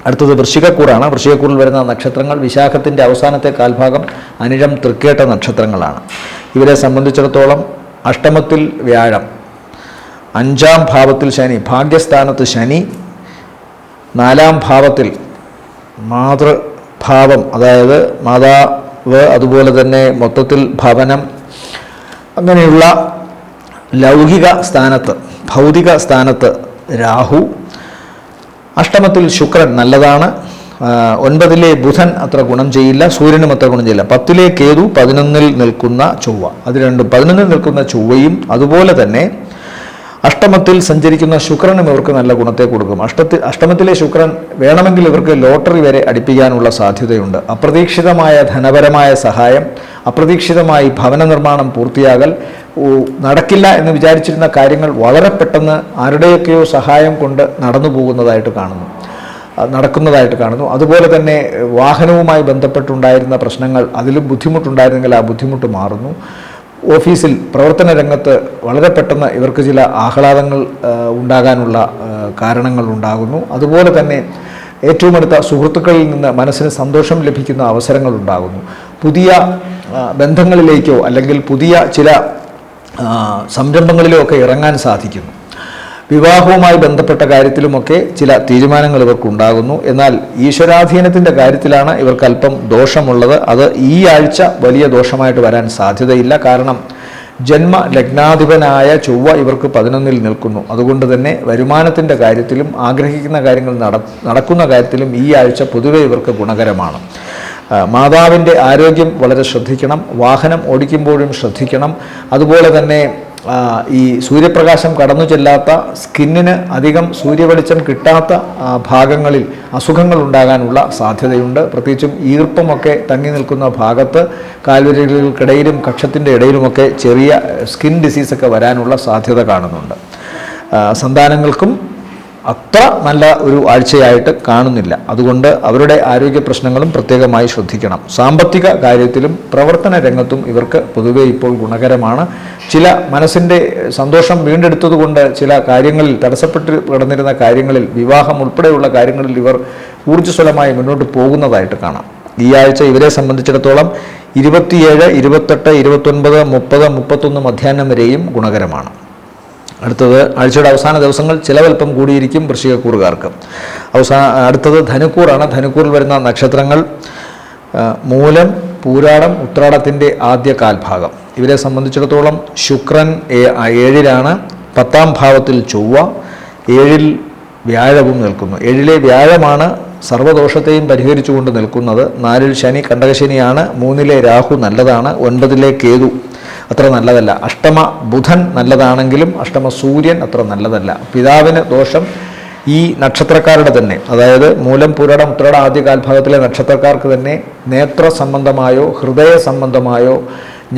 അടുത്തത് വൃശ്ചികക്കൂറാണ്. വൃശ്ചികക്കൂറിൽ വരുന്ന നക്ഷത്രങ്ങൾ വിശാഖത്തിൻ്റെ അവസാനത്തെ കാൽഭാഗം, അനിഴം, തൃക്കേട്ട നക്ഷത്രങ്ങളാണ്. ഇവരെ സംബന്ധിച്ചിടത്തോളം അഷ്ടമത്തിൽ വ്യാഴം, 5ാം ഭാവത്തിൽ ശനി, ഭാഗ്യസ്ഥാനത്ത് ശനി, 4ാം ഭാവത്തിൽ മാതൃഭാവം, അതായത് മാതാവ്, അതുപോലെ തന്നെ മൊത്തത്തിൽ ഭവനം, അങ്ങനെയുള്ള ലൗകിക സ്ഥാനത്ത്, ഭൗതിക സ്ഥാനത്ത് രാഹു, അഷ്ടമത്തിൽ ശുക്രൻ നല്ലതാണ്. 9ലെ ബുധൻ അത്ര ഗുണം ചെയ്യില്ല, സൂര്യനും അത്ര ഗുണം ചെയ്യില്ല. 10ലെ കേതു, 11ൽ നിൽക്കുന്ന ചൊവ്വ, അത് രണ്ടും 11ൽ നിൽക്കുന്ന ചൊവ്വയും അതുപോലെ തന്നെ അഷ്ടമത്തിൽ സഞ്ചരിക്കുന്ന ശുക്രനും ഇവർക്ക് നല്ല ഗുണത്തെ കൊടുക്കും. അഷ്ടമത്തിലെ ശുക്രൻ വേണമെങ്കിൽ ഇവർക്ക് ലോട്ടറി വരെ അടിപ്പിക്കാനുള്ള സാധ്യതയുണ്ട്. അപ്രതീക്ഷിതമായ ധനപരമായ സഹായം, അപ്രതീക്ഷിതമായി ഭവന നിർമ്മാണം പൂർത്തിയാകൽ, നടക്കില്ല എന്ന് വിചാരിച്ചിരുന്ന കാര്യങ്ങൾ വളരെ പെട്ടെന്ന് ആരുടെയൊക്കെയോ സഹായം കൊണ്ട് നടക്കുന്നതായിട്ട് കാണുന്നു. അതുപോലെ തന്നെ വാഹനവുമായി ബന്ധപ്പെട്ടുണ്ടായിരുന്ന പ്രശ്നങ്ങൾ, അതിലും ബുദ്ധിമുട്ടുണ്ടായിരുന്നെങ്കിൽ ആ ബുദ്ധിമുട്ട് മാറുന്നു. ഓഫീസിൽ പ്രവർത്തന രംഗത്ത് വളരെ പെട്ടെന്ന് ഇവർക്ക് ചില ആഹ്ലാദങ്ങൾ ഉണ്ടാകാനുള്ള കാരണങ്ങൾ ഉണ്ടാകുന്നു. അതുപോലെ തന്നെ ഏറ്റവും അടുത്ത സുഹൃത്തുക്കളിൽ നിന്ന് മനസ്സിന് സന്തോഷം ലഭിക്കുന്ന അവസരങ്ങൾ ഉണ്ടാകുന്നു. പുതിയ ബന്ധങ്ങളിലേക്കോ അല്ലെങ്കിൽ പുതിയ ചില സംരംഭങ്ങളിലോ ഒക്കെ ഇറങ്ങാൻ സാധിക്കുന്നു. വിവാഹവുമായി ബന്ധപ്പെട്ട കാര്യത്തിലുമൊക്കെ ചില തീരുമാനങ്ങൾ ഇവർക്കുണ്ടാകുന്നു. എന്നാൽ ഈശ്വരാധീനത്തിൻ്റെ കാര്യത്തിലാണ് ഇവർക്ക് അല്പം ദോഷമുള്ളത്. അത് ഈ ആഴ്ച വലിയ ദോഷമായിട്ട് വരാൻ സാധ്യതയില്ല. കാരണം ജന്മ ലഗ്നാധിപനായ ചൊവ്വ ഇവർക്ക് 11ൽ നിൽക്കുന്നു. അതുകൊണ്ട് തന്നെ വരുമാനത്തിൻ്റെ കാര്യത്തിലും ആഗ്രഹിക്കുന്ന കാര്യങ്ങൾ നടക്കുന്ന കാര്യത്തിലും ഈ ആഴ്ച പൊതുവെ ഇവർക്ക് ഗുണകരമാണ്. മാതാവിൻ്റെ ആരോഗ്യം വളരെ ശ്രദ്ധിക്കണം. വാഹനം ഓടിക്കുമ്പോഴും ശ്രദ്ധിക്കണം. അതുപോലെ തന്നെ ഈ സൂര്യപ്രകാശം കടന്നു ചെല്ലാത്ത, സ്കിന്നിന് അധികം സൂര്യവെളിച്ചം കിട്ടാത്ത ഭാഗങ്ങളിൽ അസുഖങ്ങൾ ഉണ്ടാകാനുള്ള സാധ്യതയുണ്ട്. പ്രത്യേകിച്ചും ഈർപ്പമൊക്കെ തങ്ങി നിൽക്കുന്ന ഭാഗത്ത് കാൽവിരലുകൾക്കിടയിലും കക്ഷത്തിൻ്റെ ഇടയിലുമൊക്കെ ചെറിയ സ്കിൻ ഡിസീസൊക്കെ വരാനുള്ള സാധ്യത കാണുന്നുണ്ട്. സന്താനങ്ങൾക്കും അത്ര നല്ല ഒരു ആഴ്ചയായിട്ട് കാണുന്നില്ല. അതുകൊണ്ട് അവരുടെ ആരോഗ്യ പ്രശ്നങ്ങളും പ്രത്യേകമായി ശ്രദ്ധിക്കണം. സാമ്പത്തിക കാര്യത്തിലും പ്രവർത്തന രംഗത്തും ഇവർക്ക് പൊതുവെ ഇപ്പോൾ ഗുണകരമാണ്. ചില മനസ്സിൻ്റെ സന്തോഷം വീണ്ടെടുത്തതുകൊണ്ട് ചില കാര്യങ്ങളിൽ തടസ്സപ്പെട്ട് കിടന്നിരുന്ന കാര്യങ്ങളിൽ, വിവാഹം ഉൾപ്പെടെയുള്ള കാര്യങ്ങളിൽ ഇവർ ഊർജ്ജസ്വലമായി മുന്നോട്ട് പോകുന്നതായിട്ട് കാണാം. ഈ ആഴ്ച ഇവരെ സംബന്ധിച്ചിടത്തോളം 27, 28, 29, 30, 31 മധ്യാഹ്നം വരെയും ഗുണകരമാണ്. അടുത്തത് ആഴ്ചയുടെ അവസാന ദിവസങ്ങൾ ചിലവൽപ്പം കൂടിയിരിക്കും വൃശ്ചികക്കൂറുകാർക്ക്. അടുത്തത് ധനുക്കൂറാണ്. ധനുക്കൂറിൽ വരുന്ന നക്ഷത്രങ്ങൾ മൂലം, പൂരാടം, ഉത്രാടത്തിൻ്റെ ആദ്യ കാൽഭാഗം. ഇവരെ സംബന്ധിച്ചിടത്തോളം ശുക്രൻ 7-ലാണ്, 10ാം ഭാവത്തിൽ ചൊവ്വ, 7-ൽ വ്യാഴവും നിൽക്കുന്നു. 7-ലെ വ്യാഴമാണ് സർവ്വദോഷത്തെയും പരിഹരിച്ചുകൊണ്ട് നിൽക്കുന്നത്. 4-ൽ ശനി കണ്ടകശനിയാണ്, 3-ലെ രാഹു നല്ലതാണ്, 9-ലെ കേതു അത്ര നല്ലതല്ല. അഷ്ടമ ബുധൻ നല്ലതാണെങ്കിലും അഷ്ടമ സൂര്യൻ അത്ര നല്ലതല്ല. പിതാവിന് ദോഷം ഈ നക്ഷത്രക്കാരുടെ തന്നെ, അതായത് മൂലം, പൂരാടം, ഉത്രാടം ആദ്യ കാൽഭാഗത്തിലെ നക്ഷത്രക്കാർക്ക് തന്നെ നേത്ര സംബന്ധമായോ ഹൃദയ സംബന്ധമായോ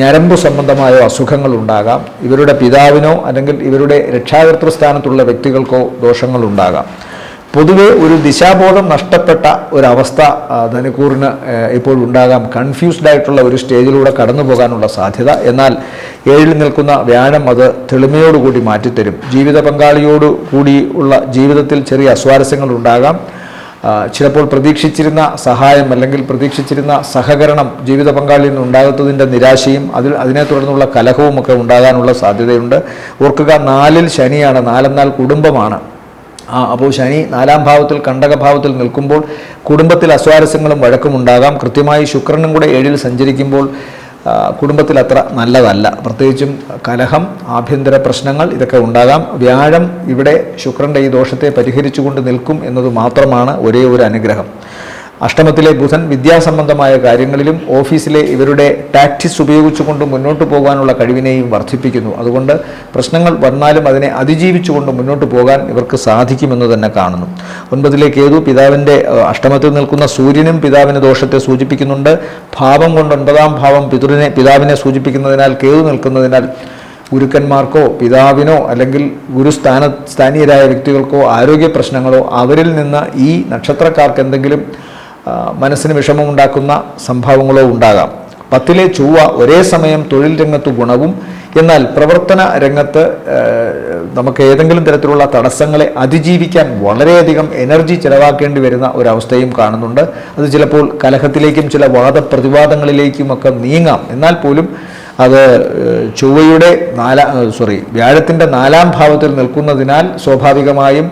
ഞരമ്പ് സംബന്ധമായോ അസുഖങ്ങൾ ഉണ്ടാകാം. ഇവരുടെ പിതാവിനോ അല്ലെങ്കിൽ ഇവരുടെ രക്ഷാകർതൃ സ്ഥാനത്തുള്ള വ്യക്തികൾക്കോ ദോഷങ്ങളുണ്ടാകാം. പൊതുവെ ഒരു ദിശാബോധം നഷ്ടപ്പെട്ട ഒരവസ്ഥ ധനുക്കൂറിന് ഇപ്പോൾ ഉണ്ടാകാം. കൺഫ്യൂസ്ഡ് ആയിട്ടുള്ള ഒരു സ്റ്റേജിലൂടെ കടന്നു പോകാനുള്ള സാധ്യത. എന്നാൽ 7-ൽ നിൽക്കുന്ന വ്യാഴം അത് തെളിമയോടുകൂടി മാറ്റിത്തരും. ജീവിത പങ്കാളിയോട് കൂടി ഉള്ള ജീവിതത്തിൽ ചെറിയ അസ്വാരസ്യങ്ങൾ ഉണ്ടാകാം. ചിലപ്പോൾ പ്രതീക്ഷിച്ചിരുന്ന സഹായം അല്ലെങ്കിൽ പ്രതീക്ഷിച്ചിരുന്ന സഹകരണം ജീവിത പങ്കാളിയിൽ നിന്ന് ഉണ്ടാകാത്തതിൻ്റെ നിരാശയും അതിനെ തുടർന്നുള്ള കലഹവുമൊക്കെ ഉണ്ടാകാനുള്ള സാധ്യതയുണ്ട്. ഓർക്കുക, 4-ൽ ശനിയാണ്. 4 എന്നാൽ കുടുംബമാണ്. അപ്പോൾ ശനി 4ാം ഭാവത്തിൽ കണ്ടകഭാവത്തിൽ നിൽക്കുമ്പോൾ കുടുംബത്തിൽ അസ്വാരസ്യങ്ങളും വഴക്കും ഉണ്ടാകാം. കൃത്യമായി ശുക്രനും കൂടെ 7-ൽ സഞ്ചരിക്കുമ്പോൾ കുടുംബത്തിൽ അത്ര നല്ലതല്ല. പ്രത്യേകിച്ചും കലഹം, ആഭ്യന്തര പ്രശ്നങ്ങൾ ഇതൊക്കെ ഉണ്ടാകാം. വ്യാഴം ഇവിടെ ശുക്രൻ്റെ ഈ ദോഷത്തെ പരിഹരിച്ചുകൊണ്ട് നിൽക്കും എന്നത് മാത്രമാണ് ഒരേ ഒരു അനുഗ്രഹം. അഷ്ടമത്തിലെ ബുധൻ വിദ്യാസംബന്ധമായ കാര്യങ്ങളിലും ഓഫീസിലെ ഇവരുടെ ടാക്ടിക്സ് ഉപയോഗിച്ചുകൊണ്ട് മുന്നോട്ട് പോകാനുള്ള കഴിവിനെയും വർദ്ധിപ്പിക്കുന്നു. അതുകൊണ്ട് പ്രശ്നങ്ങൾ വന്നാലും അതിനെ അതിജീവിച്ചുകൊണ്ട് മുന്നോട്ട് പോകാൻ ഇവർക്ക് സാധിക്കുമെന്ന് തന്നെ കാണുന്നു. 9-ലെ കേതു പിതാവിൻ്റെ അഷ്ടമത്തിൽ നിൽക്കുന്ന സൂര്യനും പിതാവിന് ദോഷത്തെ സൂചിപ്പിക്കുന്നുണ്ട്. ഭാവം കൊണ്ട് 9ാം ഭാവം പിതാവിനെ സൂചിപ്പിക്കുന്നതിനാൽ, കേതു നിൽക്കുന്നതിനാൽ ഗുരുക്കന്മാർക്കോ പിതാവിനോ അല്ലെങ്കിൽ സ്ഥാനീയരായ വ്യക്തികൾക്കോ ആരോഗ്യ പ്രശ്നങ്ങളോ അവരിൽ നിന്ന് ഈ നക്ഷത്രക്കാർക്ക് എന്തെങ്കിലും മനസ്സിന് വിഷമമുണ്ടാക്കുന്ന സംഭവങ്ങളോ ഉണ്ടാകാം. 10-ലെ ചൊവ്വ ഒരേ സമയം തൊഴിൽ രംഗത്ത് ഗുണവും, എന്നാൽ പ്രവർത്തന രംഗത്ത് നമുക്ക് ഏതെങ്കിലും തരത്തിലുള്ള തടസ്സങ്ങളെ അതിജീവിക്കാൻ വളരെയധികം എനർജി ചിലവാക്കേണ്ടി വരുന്ന ഒരവസ്ഥയും കാണുന്നുണ്ട്. അത് ചിലപ്പോൾ കലഹത്തിലേക്കും ചില വാദപ്രതിവാദങ്ങളിലേക്കുമൊക്കെ നീങ്ങാം. എന്നാൽ പോലും അത് ചൊവ്വയുടെ വ്യാഴത്തിൻ്റെ 4ാം ഭാവത്തിൽ നിൽക്കുന്നതിനാൽ സ്വാഭാവികമായും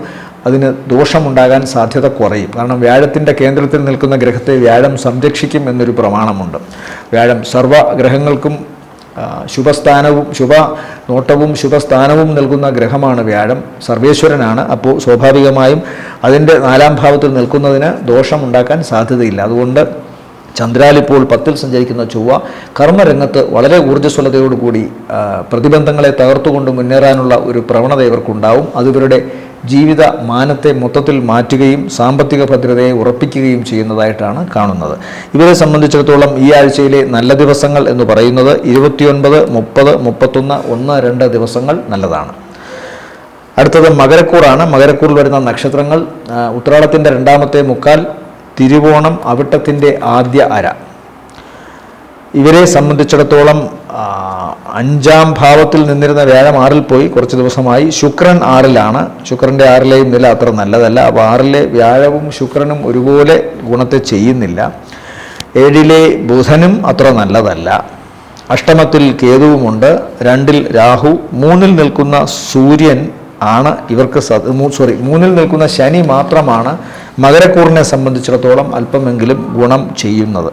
അതിന് ദോഷമുണ്ടാകാൻ സാധ്യത കുറയും. കാരണം വ്യാഴത്തിൻ്റെ കേന്ദ്രത്തിൽ നിൽക്കുന്ന ഗ്രഹത്തെ വ്യാഴം സംരക്ഷിക്കും എന്നൊരു പ്രമാണമുണ്ട്. വ്യാഴം സർവ്വഗ്രഹങ്ങൾക്കും ശുഭസ്ഥാനവും ശുഭനോട്ടവും ശുഭസ്ഥാനവും നൽകുന്ന ഗ്രഹമാണ് വ്യാഴം. സർവേശ്വരനാണ്. അപ്പോൾ സ്വാഭാവികമായും അതിൻ്റെ 4ാം ഭാവത്തിൽ നിൽക്കുന്നതിന് ദോഷമുണ്ടാക്കാൻ സാധ്യതയില്ല. അതുകൊണ്ട് ചന്ദ്രാലിപ്പോൾ 10-ൽ സഞ്ചരിക്കുന്ന ചൊവ്വ കർമ്മരംഗത്ത് വളരെ ഊർജ്ജസ്വലതയോടുകൂടി പ്രതിബന്ധങ്ങളെ തകർത്തുകൊണ്ട് മുന്നേറാനുള്ള ഒരു പ്രവണത ഇവർക്കുണ്ടാവും. അത് ഇവരുടെ ജീവിത മാനത്തെ മൊത്തത്തിൽ മാറ്റുകയും സാമ്പത്തിക ഭദ്രതയെ ഉറപ്പിക്കുകയും ചെയ്യുന്നതായിട്ടാണ് കാണുന്നത്. ഇവരെ സംബന്ധിച്ചിടത്തോളം ഈ ആഴ്ചയിലെ നല്ല ദിവസങ്ങൾ എന്ന് പറയുന്നത് 29, 30, 31, 1, 2 ദിവസങ്ങൾ നല്ലതാണ്. അടുത്തത് മകരക്കൂറാണ്. മകരക്കൂറിൽ വരുന്ന നക്ഷത്രങ്ങൾ ഉത്രാടത്തിൻ്റെ 2ാമത്തെ മുക്കാൽ, തിരുവോണം, അവിട്ടത്തിൻ്റെ ആദ്യ അര. ഇവരെ സംബന്ധിച്ചിടത്തോളം 5ാം ഭാവത്തിൽ നിന്നിരുന്ന വ്യാഴം 6-ൽ പോയി കുറച്ച് ദിവസമായി. ശുക്രൻ 6-ലാണ്. ശുക്രൻ്റെ 6-ലെയും നില അത്ര നല്ലതല്ല. അപ്പോൾ 6-ലെ വ്യാഴവും ശുക്രനും ഒരുപോലെ ഗുണത്തെ ചെയ്യുന്നില്ല. 7-ലെ ബുധനും അത്ര നല്ലതല്ല. അഷ്ടമത്തിൽ കേതുവുമുണ്ട്. 2-ൽ രാഹു. 3-ൽ നിൽക്കുന്ന സൂര്യൻ ആണ് ഇവർക്ക് 3-ൽ നിൽക്കുന്ന ശനി മാത്രമാണ് മകരക്കൂറിനെ സംബന്ധിച്ചിടത്തോളം അല്പമെങ്കിലും ഗുണം ചെയ്യുന്നത്.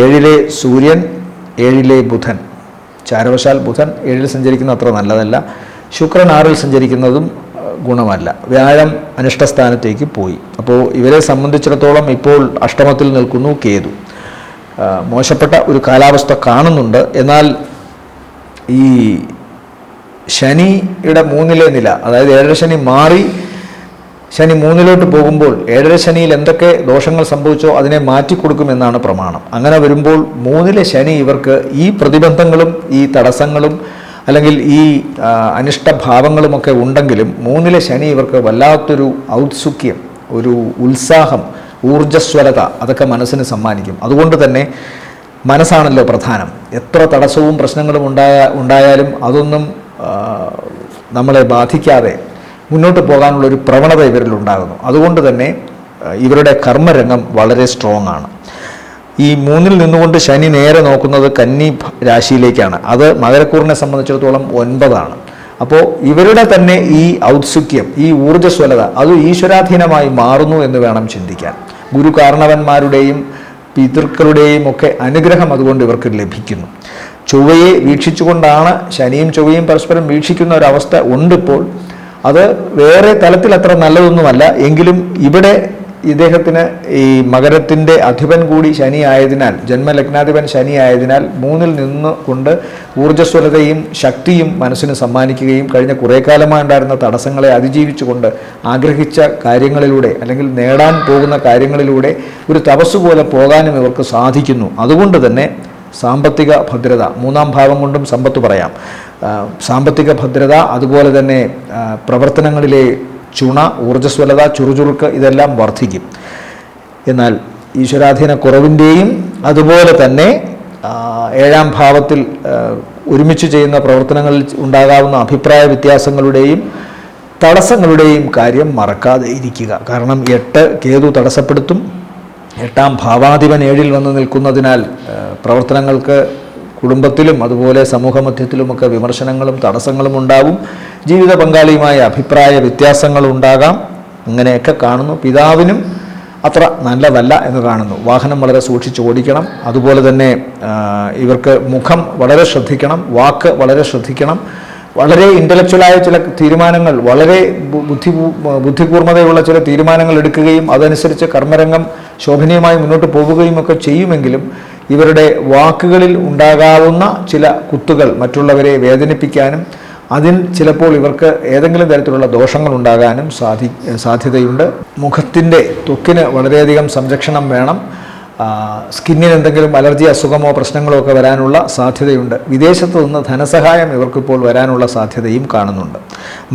7-ലെ സൂര്യൻ, 7-ലെ ബുധൻ, ചാരവശാൽ ബുധൻ 7-ൽ സഞ്ചരിക്കുന്ന അത്ര നല്ലതല്ല. ശുക്രൻ 6-ൽ സഞ്ചരിക്കുന്നതും ഗുണമല്ല. വ്യാഴം അനിഷ്ടസ്ഥാനത്തേക്ക് പോയി. അപ്പോൾ ഇവരെ സംബന്ധിച്ചിടത്തോളം ഇപ്പോൾ അഷ്ടമത്തിൽ നിൽക്കുന്നു കേതു. മോശപ്പെട്ട ഒരു കാലാവസ്ഥ കാണുന്നുണ്ട്. എന്നാൽ ഈ ശനിയുടെ 3-ലെ നില, അതായത് 7 ശനി മാറി ശനി 3-ലോട്ട് പോകുമ്പോൾ 7 ശനിയിൽ എന്തൊക്കെ ദോഷങ്ങൾ സംഭവിച്ചോ അതിനെ മാറ്റിക്കൊടുക്കുമെന്നാണ് പ്രമാണം. അങ്ങനെ വരുമ്പോൾ 3-ലെ ശനി ഇവർക്ക് ഈ പ്രതിബന്ധങ്ങളും ഈ തടസ്സങ്ങളും അല്ലെങ്കിൽ ഈ അനിഷ്ടഭാവങ്ങളുമൊക്കെ ഉണ്ടെങ്കിലും 3-ലെ ശനി ഇവർക്ക് വല്ലാത്തൊരു ഔത്സുക്യം, ഒരു ഉത്സാഹം, ഊർജ്ജസ്വലത അതൊക്കെ മനസ്സിന് സമ്മാനിക്കും. അതുകൊണ്ട് തന്നെ മനസ്സാണല്ലോ പ്രധാനം. എത്ര തടസ്സവും പ്രശ്നങ്ങളും ഉണ്ടായാലും അതൊന്നും നമ്മളെ ബാധിക്കാതെ മുന്നോട്ട് പോകാനുള്ളൊരു പ്രവണത ഇവരിലുണ്ടാകുന്നു. അതുകൊണ്ട് തന്നെ ഇവരുടെ കർമ്മരംഗം വളരെ സ്ട്രോങ് ആണ്. ഈ 3-ൽ നിന്നുകൊണ്ട് ശനി നേരെ നോക്കുന്നത് കന്നി രാശിയിലേക്കാണ്. അത് മകരക്കൂറിനെ സംബന്ധിച്ചിടത്തോളം 9 അപ്പോൾ ഇവരുടെ തന്നെ ഈ ഔത്സുക്യം, ഈ ഊർജ്ജസ്വലത അത് ഈശ്വരാധീനമായി മാറുന്നു എന്ന് വേണം ചിന്തിക്കാൻ. ഗുരു കാരണവന്മാരുടെയും പിതൃക്കളുടെയും ഒക്കെ അനുഗ്രഹം അതുകൊണ്ട് ഇവർക്ക് ലഭിക്കുന്നു. ചൊവ്വയെ വീക്ഷിച്ചുകൊണ്ടാണ് ശനിയും ചൊവ്വയും പരസ്പരം വീക്ഷിക്കുന്ന ഒരവസ്ഥ ഉണ്ടിപ്പോൾ. അത് വേറെ തലത്തിൽ അത്ര നല്ലതൊന്നുമല്ല. എങ്കിലും ഇവിടെ ഇദ്ദേഹത്തിന് ഈ മകരത്തിൻ്റെ അധിപൻ കൂടി ശനി ആയതിനാൽ, ജന്മലഗ്നാധിപൻ ശനി ആയതിനാൽ 3-ൽ നിന്നുകൊണ്ട് ഊർജ്ജസ്വലതയും ശക്തിയും മനസ്സിന് സമ്മാനിക്കുകയും കഴിഞ്ഞ കുറേ കാലമായി ഉണ്ടായിരുന്ന തടസ്സങ്ങളെ അതിജീവിച്ചുകൊണ്ട് ആഗ്രഹിച്ച കാര്യങ്ങളിലൂടെ അല്ലെങ്കിൽ നേടാൻ പോകുന്ന കാര്യങ്ങളിലൂടെ ഒരു തപസ് പോലെ പോകാനും ഇവർക്ക് സാധിക്കുന്നു. അതുകൊണ്ട് തന്നെ സാമ്പത്തിക ഭദ്രത, 3-ാം ഭാവം കൊണ്ടും സമ്പത്ത് പറയാം, സാമ്പത്തിക ഭദ്രത, അതുപോലെ തന്നെ പ്രവർത്തനങ്ങളിലെ ചുണ, ഊർജ്ജസ്വലത, ചുറുചുറുക്ക് ഇതെല്ലാം വർദ്ധിക്കും. എന്നാൽ ഈശ്വരാധീന കുറവിൻ്റെയും അതുപോലെ തന്നെ 7-ാം ഭാവത്തിൽ ഒരുമിച്ച് ചെയ്യുന്ന പ്രവർത്തനങ്ങളിൽ ഉണ്ടാകാവുന്ന അഭിപ്രായ വ്യത്യാസങ്ങളുടെയും തടസ്സങ്ങളുടെയും കാര്യം മറക്കാതെ ഇരിക്കുക. കാരണം 8 കേതു തടസ്സപ്പെടുത്തും. 8-ാം ഭാവാധിപൻ 7-ൽ വന്ന് നിൽക്കുന്നതിനാൽ പ്രവർത്തനങ്ങൾക്ക് കുടുംബത്തിലും അതുപോലെ സമൂഹമധ്യത്തിലുമൊക്കെ വിമർശനങ്ങളും തടസ്സങ്ങളും ഉണ്ടാവും. ജീവിത പങ്കാളിയുമായ അഭിപ്രായ വ്യത്യാസങ്ങളുണ്ടാകാം. ഇങ്ങനെയൊക്കെ കാണുന്നു. പിതാവിനും അത്ര നല്ലതല്ല എന്ന് കാണുന്നു. വാഹനം വളരെ സൂക്ഷിച്ച് ഓടിക്കണം. അതുപോലെ തന്നെ ഇവർക്ക് മുഖം വളരെ ശ്രദ്ധിക്കണം, വാക്ക് വളരെ ശ്രദ്ധിക്കണം. വളരെ ഇൻ്റലക്ച്വലായ ചില തീരുമാനങ്ങൾ, വളരെ ബുദ്ധികൂർമ്മതയുള്ള ചില തീരുമാനങ്ങൾ എടുക്കുകയും അതനുസരിച്ച് കർമ്മരംഗം ശോഭനീയമായി മുന്നോട്ട് പോവുകയും ഒക്കെ ചെയ്യുമെങ്കിലും ഇവരുടെ വാക്കുകളിൽ ഉണ്ടാകാവുന്ന ചില കുത്തുകൾ മറ്റുള്ളവരെ വേദനിപ്പിക്കാനും അതിൽ ചിലപ്പോൾ ഇവർക്ക് ഏതെങ്കിലും തരത്തിലുള്ള ദോഷങ്ങൾ ഉണ്ടാകാനും സാധ്യതയുണ്ട്. മുഖത്തിൻ്റെ ത്വക്കിന് വളരെയധികം സംരക്ഷണം വേണം. സ്കിന്നിന് എന്തെങ്കിലും അലർജി അസുഖമോ പ്രശ്നങ്ങളോ ഒക്കെ വരാനുള്ള സാധ്യതയുണ്ട്. വിദേശത്ത് നിന്ന് ധനസഹായം ഇവർക്കിപ്പോൾ വരാനുള്ള സാധ്യതയും കാണുന്നുണ്ട്.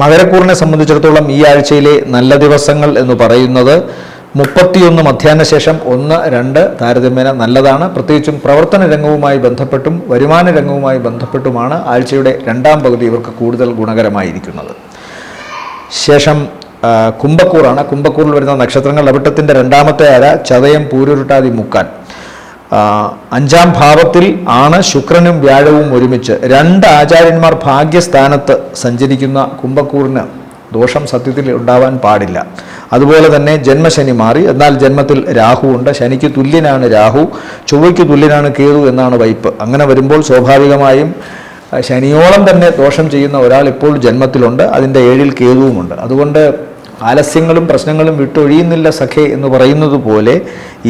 മകരക്കൂറിനെ സംബന്ധിച്ചിടത്തോളം ഈ ആഴ്ചയിലെ നല്ല ദിവസങ്ങൾ എന്ന് പറയുന്നത് 31 മധ്യാഹ്ന ശേഷം 1, 2 താരതമ്യേന നല്ലതാണ്. പ്രത്യേകിച്ചും പ്രവർത്തന രംഗവുമായി ബന്ധപ്പെട്ടും വരുമാന രംഗവുമായി ബന്ധപ്പെട്ടുമാണ് ആഴ്ചയുടെ 2-ാം പകുതി ഇവർക്ക് കൂടുതൽ ഗുണകരമായിരിക്കുന്നത്. ശേഷം കുംഭക്കൂറാണ്. കുംഭക്കൂറിൽ വരുന്ന നക്ഷത്രങ്ങൾ അവിട്ടത്തിൻ്റെ 2-ാമത്തെ അര, ചതയം, പൂരുരുട്ടാതി, മുക്കാൻ. 5-ാം ഭാവത്തിൽ ആണ് ശുക്രനും വ്യാഴവും ഒരുമിച്ച്. 2 ആചാര്യന്മാർ ഭാഗ്യസ്ഥാനത്ത് സഞ്ചരിക്കുന്ന കുംഭക്കൂറിന് ദോഷം സത്യത്തിൽ ഉണ്ടാവാൻ പാടില്ല. അതുപോലെ തന്നെ ജന്മശനി മാറി. എന്നാൽ ജന്മത്തിൽ രാഹു ഉണ്ട്. ശനിക്ക് തുല്യനാണ് രാഹു, ചൊവ്വയ്ക്ക് തുല്യനാണ് കേതു എന്നാണ് വൈപ്പ്. അങ്ങനെ വരുമ്പോൾ സ്വാഭാവികമായും ശനിയോളം തന്നെ ദോഷം ചെയ്യുന്ന ഒരാൾ ഇപ്പോൾ ജന്മത്തിലുണ്ട്. അതിൻ്റെ 7-ൽ കേതുവുമുണ്ട്. അതുകൊണ്ട് ആലസ്യങ്ങളും പ്രശ്നങ്ങളും വിട്ടൊഴിയുന്നില്ല സഖേ എന്ന് പറയുന്നത് പോലെ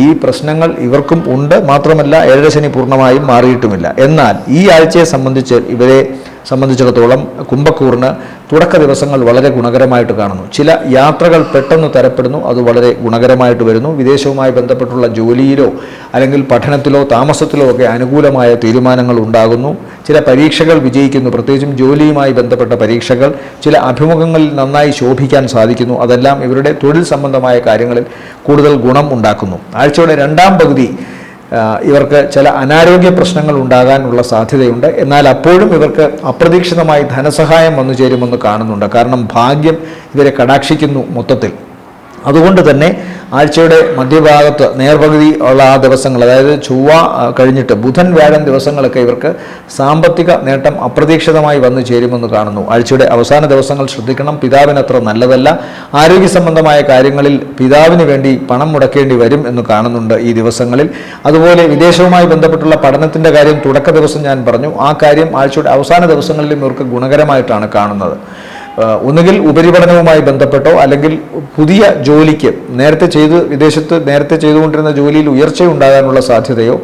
ഈ പ്രശ്നങ്ങൾ ഇവർക്കും ഉണ്ട്. മാത്രമല്ല 7 ശനി പൂർണ്ണമായും മാറിയിട്ടുമില്ല. എന്നാൽ ഈ ആഴ്ചയെ സംബന്ധിച്ച് ഇവരെ സംബന്ധിച്ചിടത്തോളം കുംഭക്കൂറിന് തുടക്ക ദിവസങ്ങൾ വളരെ ഗുണകരമായിട്ട് കാണുന്നു. ചില യാത്രകൾ പെട്ടെന്ന് തരപ്പെടുന്നു, അത് വളരെ ഗുണകരമായിട്ട് വരുന്നു. വിദേശവുമായി ബന്ധപ്പെട്ടുള്ള ജോലിയിലോ അല്ലെങ്കിൽ പഠനത്തിലോ താമസത്തിലോ ഒക്കെ അനുകൂലമായ തീരുമാനങ്ങൾ ഉണ്ടാകുന്നു. ചില പരീക്ഷകൾ വിജയിക്കുന്നു, പ്രത്യേകിച്ചും ജോലിയുമായി ബന്ധപ്പെട്ട പരീക്ഷകൾ. ചില അഭിമുഖങ്ങളിൽ നന്നായി ശോഭിക്കാൻ സാധിക്കുന്നു. അതെല്ലാം ഇവരുടെ തൊഴിൽ സംബന്ധമായ കാര്യങ്ങളിൽ കൂടുതൽ ഗുണം ഉണ്ടാക്കുന്നു. ആഴ്ചയുടെ 2-ാം പകുതി ഇവർക്ക് ചില അനാരോഗ്യ പ്രശ്നങ്ങൾ ഉണ്ടാകാനുള്ള സാധ്യതയുണ്ട്. എന്നാൽ അപ്പോഴും ഇവർക്ക് അപ്രതീക്ഷിതമായി ധനസഹായം വന്നു ചേരുമെന്ന് കാണുന്നുണ്ട്. കാരണം ഭാഗ്യം ഇവരെ കടാക്ഷിക്കുന്നു മൊത്തത്തിൽ. അതുകൊണ്ട് തന്നെ ആഴ്ചയുടെ മധ്യഭാഗത്ത് നേർപകുതി ഉള്ള ആ ദിവസങ്ങൾ, അതായത് ചൊവ്വ കഴിഞ്ഞിട്ട് ബുധൻ, വ്യാഴം ദിവസങ്ങളൊക്കെ ഇവർക്ക് സാമ്പത്തിക നേട്ടം അപ്രതീക്ഷിതമായി വന്നു ചേരുമെന്ന് കാണുന്നു. ആഴ്ചയുടെ അവസാന ദിവസങ്ങൾ ശ്രദ്ധിക്കണം, പിതാവിന് അത്ര നല്ലതല്ല. ആരോഗ്യ സംബന്ധമായ കാര്യങ്ങളിൽ പിതാവിന് വേണ്ടി പണം മുടക്കേണ്ടി വരും എന്ന് കാണുന്നുണ്ട് ഈ ദിവസങ്ങളിൽ. അതുപോലെ വിദേശവുമായി ബന്ധപ്പെട്ടുള്ള പഠനത്തിൻ്റെ കാര്യം തുടക്ക ദിവസം ഞാൻ പറഞ്ഞു. ആ കാര്യം ആഴ്ചയുടെ അവസാന ദിവസങ്ങളിലും ഇവർക്ക് ഗുണകരമായിട്ടാണ് കാണുന്നത്. ഒന്നുകിൽ ഉപരിപഠനവുമായി ബന്ധപ്പെട്ടോ അല്ലെങ്കിൽ പുതിയ ജോലിക്ക് വിദേശത്ത് നേരത്തെ ചെയ്തുകൊണ്ടിരുന്ന ജോലിയിൽ ഉയർച്ചയുണ്ടാകാനുള്ള സാധ്യതയോ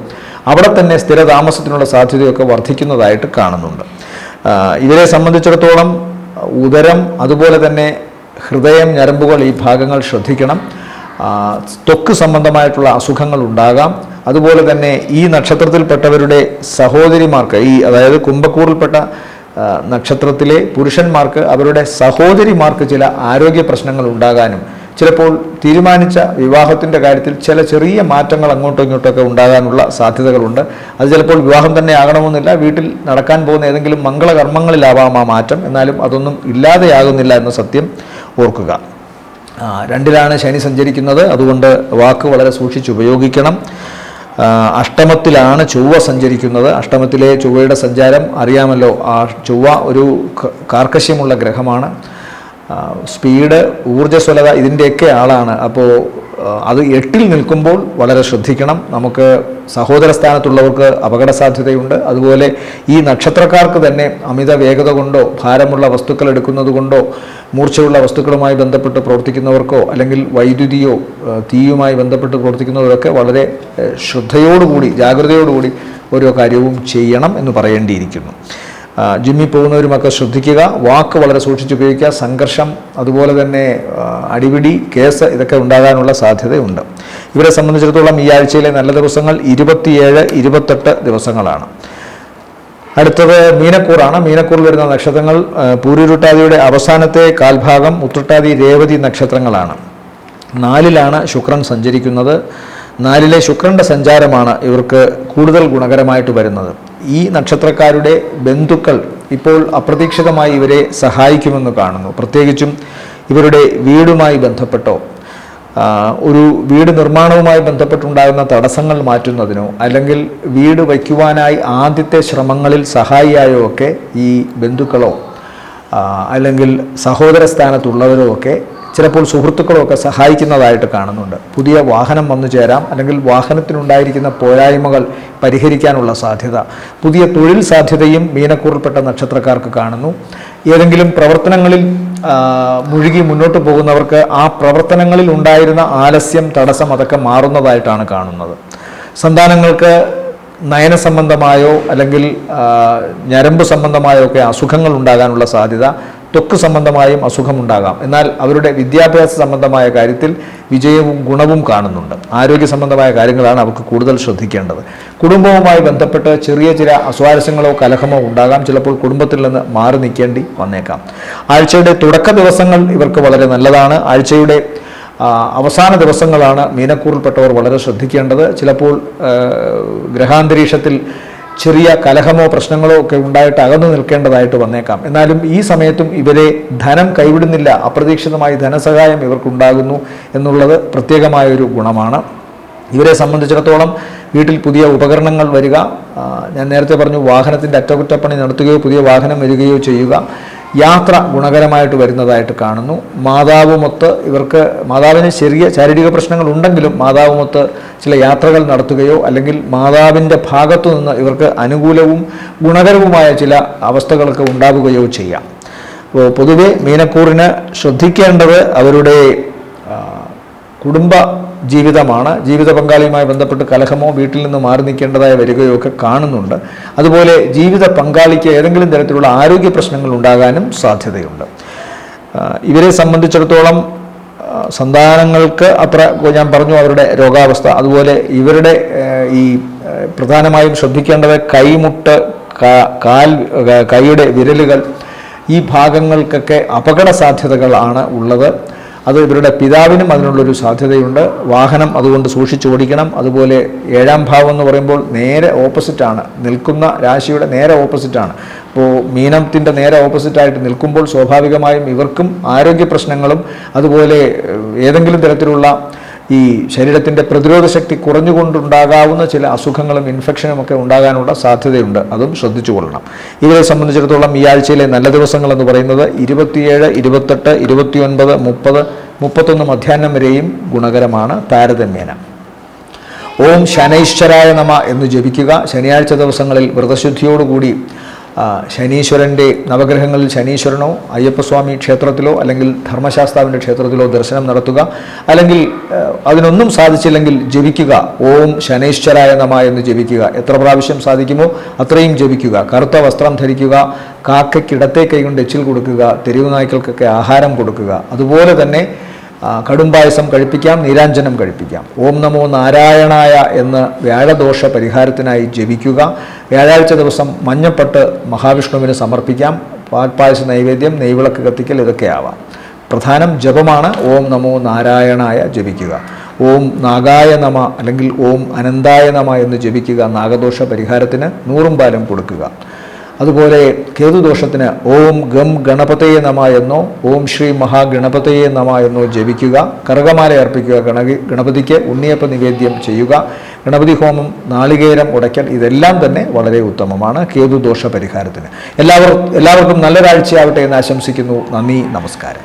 അവിടെ തന്നെ സ്ഥിരതാമസത്തിനുള്ള സാധ്യതയൊക്കെ വർദ്ധിക്കുന്നതായിട്ട് കാണുന്നുണ്ട്. ഇവരെ സംബന്ധിച്ചിടത്തോളം ഉദരം അതുപോലെ തന്നെ ഹൃദയം, ഞരമ്പുകൾ ഈ ഭാഗങ്ങൾ ശ്രദ്ധിക്കണം. ത്വക്ക് സംബന്ധമായിട്ടുള്ള അസുഖങ്ങൾ ഉണ്ടാകാം. അതുപോലെ തന്നെ ഈ നക്ഷത്രത്തിൽപ്പെട്ടവരുടെ സഹോദരിമാർക്ക്, അതായത് കുംഭക്കൂറിൽപ്പെട്ട നക്ഷത്രത്തിലെ പുരുഷന്മാർക്ക് അവരുടെ സഹോദരിമാർക്ക് ചില ആരോഗ്യ പ്രശ്നങ്ങൾ ഉണ്ടാകാനും, ചിലപ്പോൾ തീരുമാനിച്ച വിവാഹത്തിൻ്റെ കാര്യത്തിൽ ചില ചെറിയ മാറ്റങ്ങൾ അങ്ങോട്ടും ഇങ്ങോട്ടൊക്കെ ഉണ്ടാകാനുള്ള സാധ്യതകളുണ്ട്. അത് ചിലപ്പോൾ വിവാഹം തന്നെ ആകണമെന്നില്ല, വീട്ടിൽ നടക്കാൻ പോകുന്ന ഏതെങ്കിലും മംഗളകർമ്മങ്ങളിലാവാം ആ മാറ്റം. എന്നാലും അതൊന്നും ഇല്ലാതെയാകുന്നില്ല എന്ന സത്യം ഓർക്കുക. 2-ലാണ് ശനി സഞ്ചരിക്കുന്നത്, അതുകൊണ്ട് വാക്ക് വളരെ സൂക്ഷിച്ചുപയോഗിക്കണം. അഷ്ടമത്തിലാണ് ചൊവ്വ സഞ്ചരിക്കുന്നത്. അഷ്ടമത്തിലെ ചൊവ്വയുടെ സഞ്ചാരം അറിയാമല്ലോ. ആ ചൊവ്വ ഒരു കാർക്കശ്യമുള്ള ഗ്രഹമാണ്. സ്പീഡ്, ഊർജ്ജസ്വലത ഇതിൻ്റെയൊക്കെ ആളാണ്. അപ്പോൾ അത് 8-ൽ നിൽക്കുമ്പോൾ വളരെ ശ്രദ്ധിക്കണം. നമുക്ക് സഹോദര സ്ഥാനത്തുള്ളവർക്ക് അപകട സാധ്യതയുണ്ട്. അതുപോലെ ഈ നക്ഷത്രക്കാർക്ക് തന്നെ അമിത വേഗത കൊണ്ടോ ഭാരമുള്ള വസ്തുക്കൾ എടുക്കുന്നത് കൊണ്ടോ മൂർച്ചയുള്ള വസ്തുക്കളുമായി ബന്ധപ്പെട്ട് പ്രവർത്തിക്കുന്നവർക്കോ അല്ലെങ്കിൽ വൈദ്യുതിയോ തീയുമായി ബന്ധപ്പെട്ട് പ്രവർത്തിക്കുന്നവരൊക്കെ വളരെ ശ്രദ്ധയോടുകൂടി ജാഗ്രതയോടുകൂടി ഓരോ കാര്യവും ചെയ്യണം എന്ന് പറയേണ്ടിയിരിക്കുന്നു. ജിമ്മിൽ പോകുന്നവരുമൊക്കെ ശ്രദ്ധിക്കുക. വാക്ക് വളരെ സൂക്ഷിച്ചുപയോഗിക്കുക. സംഘർഷം, അതുപോലെ തന്നെ അടിപിടി, കേസ് ഇതൊക്കെ ഉണ്ടാകാനുള്ള സാധ്യതയുണ്ട്. ഇവരെ സംബന്ധിച്ചിടത്തോളം ഈ ആഴ്ചയിലെ നല്ല ദിവസങ്ങൾ 27, 28 ദിവസങ്ങളാണ്. അടുത്തത് മീനക്കൂറാണ്. മീനക്കൂറിൽ വരുന്ന നക്ഷത്രങ്ങൾ പൂരുരുട്ടാതിയുടെ അവസാനത്തെ കാൽഭാഗം, ഉത്രട്ടാതി, രേവതി നക്ഷത്രങ്ങളാണ്. 4-ലാണ് ശുക്രൻ സഞ്ചരിക്കുന്നത്. 4-ലെ ശുക്രൻ്റെ സഞ്ചാരമാണ് ഇവർക്ക് കൂടുതൽ ഗുണകരമായിട്ട് വരുന്നത്. ഈ നക്ഷത്രക്കാരുടെ ബന്ധുക്കൾ ഇപ്പോൾ അപ്രതീക്ഷിതമായി ഇവരെ സഹായിക്കുമെന്ന് കാണുന്നു. പ്രത്യേകിച്ചും ഇവരുടെ വീടുമായി ബന്ധപ്പെട്ടോ ഒരു വീട് നിർമ്മാണവുമായി ബന്ധപ്പെട്ടുണ്ടാകുന്ന തടസ്സങ്ങൾ മാറ്റുന്നതിനോ അല്ലെങ്കിൽ വീട് വയ്ക്കുവാനായി ആദ്യത്തെ ശ്രമങ്ങളിൽ സഹായിയായോ ഒക്കെ ഈ ബന്ധുക്കളോ അല്ലെങ്കിൽ സഹോദര സ്ഥാനത്തുള്ളവരോ ഒക്കെ ചിലപ്പോൾ സുഹൃത്തുക്കളൊക്കെ സഹായിക്കുന്നതായിട്ട് കാണുന്നുണ്ട്. പുതിയ വാഹനം വന്നു ചേരാം, അല്ലെങ്കിൽ വാഹനത്തിനുണ്ടായിരിക്കുന്ന പോരായ്മകൾ പരിഹരിക്കാനുള്ള സാധ്യത, പുതിയ തൊഴിൽ സാധ്യതയും മീനക്കൂറിൽപ്പെട്ട നക്ഷത്രക്കാർക്ക് കാണുന്നു. ഏതെങ്കിലും പ്രവർത്തനങ്ങളിൽ മുഴുകി മുന്നോട്ട് പോകുന്നവർക്ക് ആ പ്രവർത്തനങ്ങളിൽ ഉണ്ടായിരുന്ന ആലസ്യം, തടസ്സം അതൊക്കെ മാറുന്നതായിട്ടാണ് കാണുന്നത്. സന്താനങ്ങൾക്ക് നയന സംബന്ധമായോ അല്ലെങ്കിൽ ഞരമ്പ് സംബന്ധമായോ ഒക്കെ അസുഖങ്ങൾ ഉണ്ടാകാനുള്ള സാധ്യത, ത്വക്ക് സംബന്ധമായും അസുഖമുണ്ടാകാം. എന്നാൽ അവരുടെ വിദ്യാഭ്യാസ സംബന്ധമായ കാര്യത്തിൽ വിജയവും ഗുണവും കാണുന്നുണ്ട്. ആരോഗ്യ സംബന്ധമായ കാര്യങ്ങളാണ് അവർക്ക് കൂടുതൽ ശ്രദ്ധിക്കേണ്ടത്. കുടുംബവുമായി ബന്ധപ്പെട്ട് ചെറിയ ചില അസ്വാരസ്യങ്ങളോ കലഹമോ ഉണ്ടാകാം. ചിലപ്പോൾ കുടുംബത്തിൽ നിന്ന് മാറി നിൽക്കേണ്ടി വന്നേക്കാം. ആഴ്ചയുടെ തുടക്ക ദിവസങ്ങൾ ഇവർക്ക് വളരെ നല്ലതാണ്. ആഴ്ചയുടെ അവസാന ദിവസങ്ങളാണ് മീനക്കൂറിൽപ്പെട്ടവർ വളരെ ശ്രദ്ധിക്കേണ്ടത്. ചിലപ്പോൾ ഗ്രഹാന്തരീക്ഷത്തിൽ ചെറിയ കലഹമോ പ്രശ്നങ്ങളോ ഒക്കെ ഉണ്ടായിട്ട് അകന്നു നിൽക്കേണ്ടതായിട്ട് വന്നേക്കാം. എന്നാലും ഈ സമയത്തും ഇവരെ ധനം കൈവിടുന്നില്ല. അപ്രതീക്ഷിതമായി ധനസഹായം ഇവർക്കുണ്ടാകുന്നു എന്നുള്ളത് പ്രത്യേകമായൊരു ഗുണമാണ്. ഇവരെ സംബന്ധിച്ചിടത്തോളം വീട്ടിൽ പുതിയ ഉപകരണങ്ങൾ വരിക, ഞാൻ നേരത്തെ പറഞ്ഞു വാഹനത്തിൻ്റെ അറ്റകുറ്റപ്പണി നടത്തുകയോ പുതിയ വാഹനം വരികയോ ചെയ്യുക, യാത്ര ഗുണകരമായിട്ട് വരുന്നതായിട്ട് കാണുന്നു. മാതാവുമൊത്ത് ഇവർക്ക്, മാതാവിന് ചെറിയ ശാരീരിക പ്രശ്നങ്ങൾ ഉണ്ടെങ്കിലും മാതാവുമൊത്ത് ചില യാത്രകൾ നടത്തുകയോ അല്ലെങ്കിൽ മാതാവിൻ്റെ ഭാഗത്തു നിന്ന് ഇവർക്ക് അനുകൂലവും ഗുണകരവുമായ ചില അവസ്ഥകളൊക്കെ ഉണ്ടാവുകയോ ചെയ്യാം. അപ്പോൾ പൊതുവെ മീനക്കൂറിന് ശ്രദ്ധിക്കേണ്ടത് അവരുടെ കുടുംബ ജീവിതമാണ്. ജീവിത പങ്കാളിയുമായി ബന്ധപ്പെട്ട് കലഹമോ വീട്ടിൽ നിന്ന് മാറി നിൽക്കേണ്ടതായി വരികയോ ഒക്കെ കാണുന്നുണ്ട്. അതുപോലെ ജീവിത പങ്കാളിക്ക് ഏതെങ്കിലും തരത്തിലുള്ള ആരോഗ്യ പ്രശ്നങ്ങൾ ഉണ്ടാകാനും സാധ്യതയുണ്ട്. ഇവരെ സംബന്ധിച്ചിടത്തോളം സന്താനങ്ങൾക്ക് അത്ര, ഞാൻ പറഞ്ഞു അവരുടെ രോഗാവസ്ഥ, അതുപോലെ ഇവരുടെ ഈ പ്രധാനമായും ശ്രദ്ധിക്കേണ്ടത് കൈമുട്ട്, കൈയുടെ വിരലുകൾ, ഈ ഭാഗങ്ങൾക്കൊക്കെ അപകട സാധ്യതകളാണ് ഉള്ളത്. അത് ഇവരുടെ പിതാവിനും അതിനുള്ളൊരു സാധ്യതയുണ്ട്. വാഹനം അതുകൊണ്ട് സൂക്ഷിച്ച് ഓടിക്കണം. അതുപോലെ 7-ാം ഭാവം എന്ന് പറയുമ്പോൾ നേരെ ഓപ്പോസിറ്റാണ്, നിൽക്കുന്ന രാശിയുടെ നേരെ ഓപ്പോസിറ്റാണ്. അപ്പോൾ മീനത്തിൻ്റെ നേരെ ഓപ്പോസിറ്റായിട്ട് നിൽക്കുമ്പോൾ സ്വാഭാവികമായും ഇവർക്കും ആരോഗ്യ പ്രശ്നങ്ങളും അതുപോലെ ഏതെങ്കിലും തരത്തിലുള്ള ഈ ശരീരത്തിൻ്റെ പ്രതിരോധ ശക്തി കുറഞ്ഞുകൊണ്ടുണ്ടാകാവുന്ന ചില അസുഖങ്ങളും ഇൻഫെക്ഷനും ഒക്കെ ഉണ്ടാകാനുള്ള സാധ്യതയുണ്ട്. അതും ശ്രദ്ധിച്ചു കൊള്ളണം. ഇവരെ സംബന്ധിച്ചിടത്തോളം ഈ ആഴ്ചയിലെ നല്ല ദിവസങ്ങൾ എന്ന് പറയുന്നത് 27, 28, 29, 30, 31 മധ്യാഹ്നം വരെയും ഗുണകരമാണ് താരതമ്യേന. ഓം ശനൈശ്വരായ നമ എന്ന് ജപിക്കുക. ശനിയാഴ്ച ദിവസങ്ങളിൽ വ്രതശുദ്ധിയോടുകൂടി ശനീശ്വരൻ്റെ നവഗ്രഹങ്ങളിൽ ശനീശ്വരനോ അയ്യപ്പസ്വാമി ക്ഷേത്രത്തിലോ അല്ലെങ്കിൽ ധർമ്മശാസ്താവിൻ്റെ ക്ഷേത്രത്തിലോ ദർശനം നടത്തുക. അല്ലെങ്കിൽ അതിനൊന്നും സാധിച്ചില്ലെങ്കിൽ ജപിക്കുക, ഓം ശനൈശ്വരായ നമഃ എന്ന് ജപിക്കുക. എത്ര പ്രാവശ്യം സാധിക്കുമോ അത്രയും ജപിക്കുക. കറുത്ത വസ്ത്രം ധരിക്കുക, കാക്കയ്ക്ക് ഇടത്തെ കൈകൊണ്ട് എച്ചിൽ കൊടുക്കുക, തെരുവ് നായ്ക്കൾക്കൊക്കെ ആഹാരം കൊടുക്കുക. അതുപോലെ തന്നെ കടുംപായസം കഴിപ്പിക്കാം, നീരാഞ്ജനം കഴിപ്പിക്കാം. ഓം നമോ നാരായണായ എന്ന് വ്യാഴദോഷ പരിഹാരത്തിനായി ജപിക്കുക. വ്യാഴാഴ്ച ദിവസം മഞ്ഞപ്പട്ട് മഹാവിഷ്ണുവിന് സമർപ്പിക്കാം. പാൽപ്പായസ നൈവേദ്യം, നെയ്വിളക്ക് കത്തിക്കൽ ഇതൊക്കെ ആവാം. പ്രധാനം ജപമാണ്. ഓം നമോ നാരായണായ ജപിക്കുക. ഓം നാഗായ നമ അല്ലെങ്കിൽ ഓം അനന്തായ നമ എന്ന് ജപിക്കുക. നാഗദോഷ പരിഹാരത്തിന് 100 പാലും കൊടുക്കുക. അതുപോലെ കേതുദോഷത്തിന് ഓം ഗം ഗണപതയെ നമ എന്നോ ഓം ശ്രീ മഹാഗണപതയെ നമ എന്നോ ജപിക്കുക. കറുകമാല അർപ്പിക്കുക. ഗണപതിക്ക് ഉണ്ണിയപ്പ നിവേദ്യം ചെയ്യുക. ഗണപതി ഹോമം, നാളികേരം ഉടയ്ക്കൽ ഇതെല്ലാം തന്നെ വളരെ ഉത്തമമാണ് കേതുദോഷ പരിഹാരത്തിന്. എല്ലാവർക്കും നല്ലൊരാഴ്ചയാവട്ടെ എന്ന് ആശംസിക്കുന്നു. നന്ദി, നമസ്കാരം.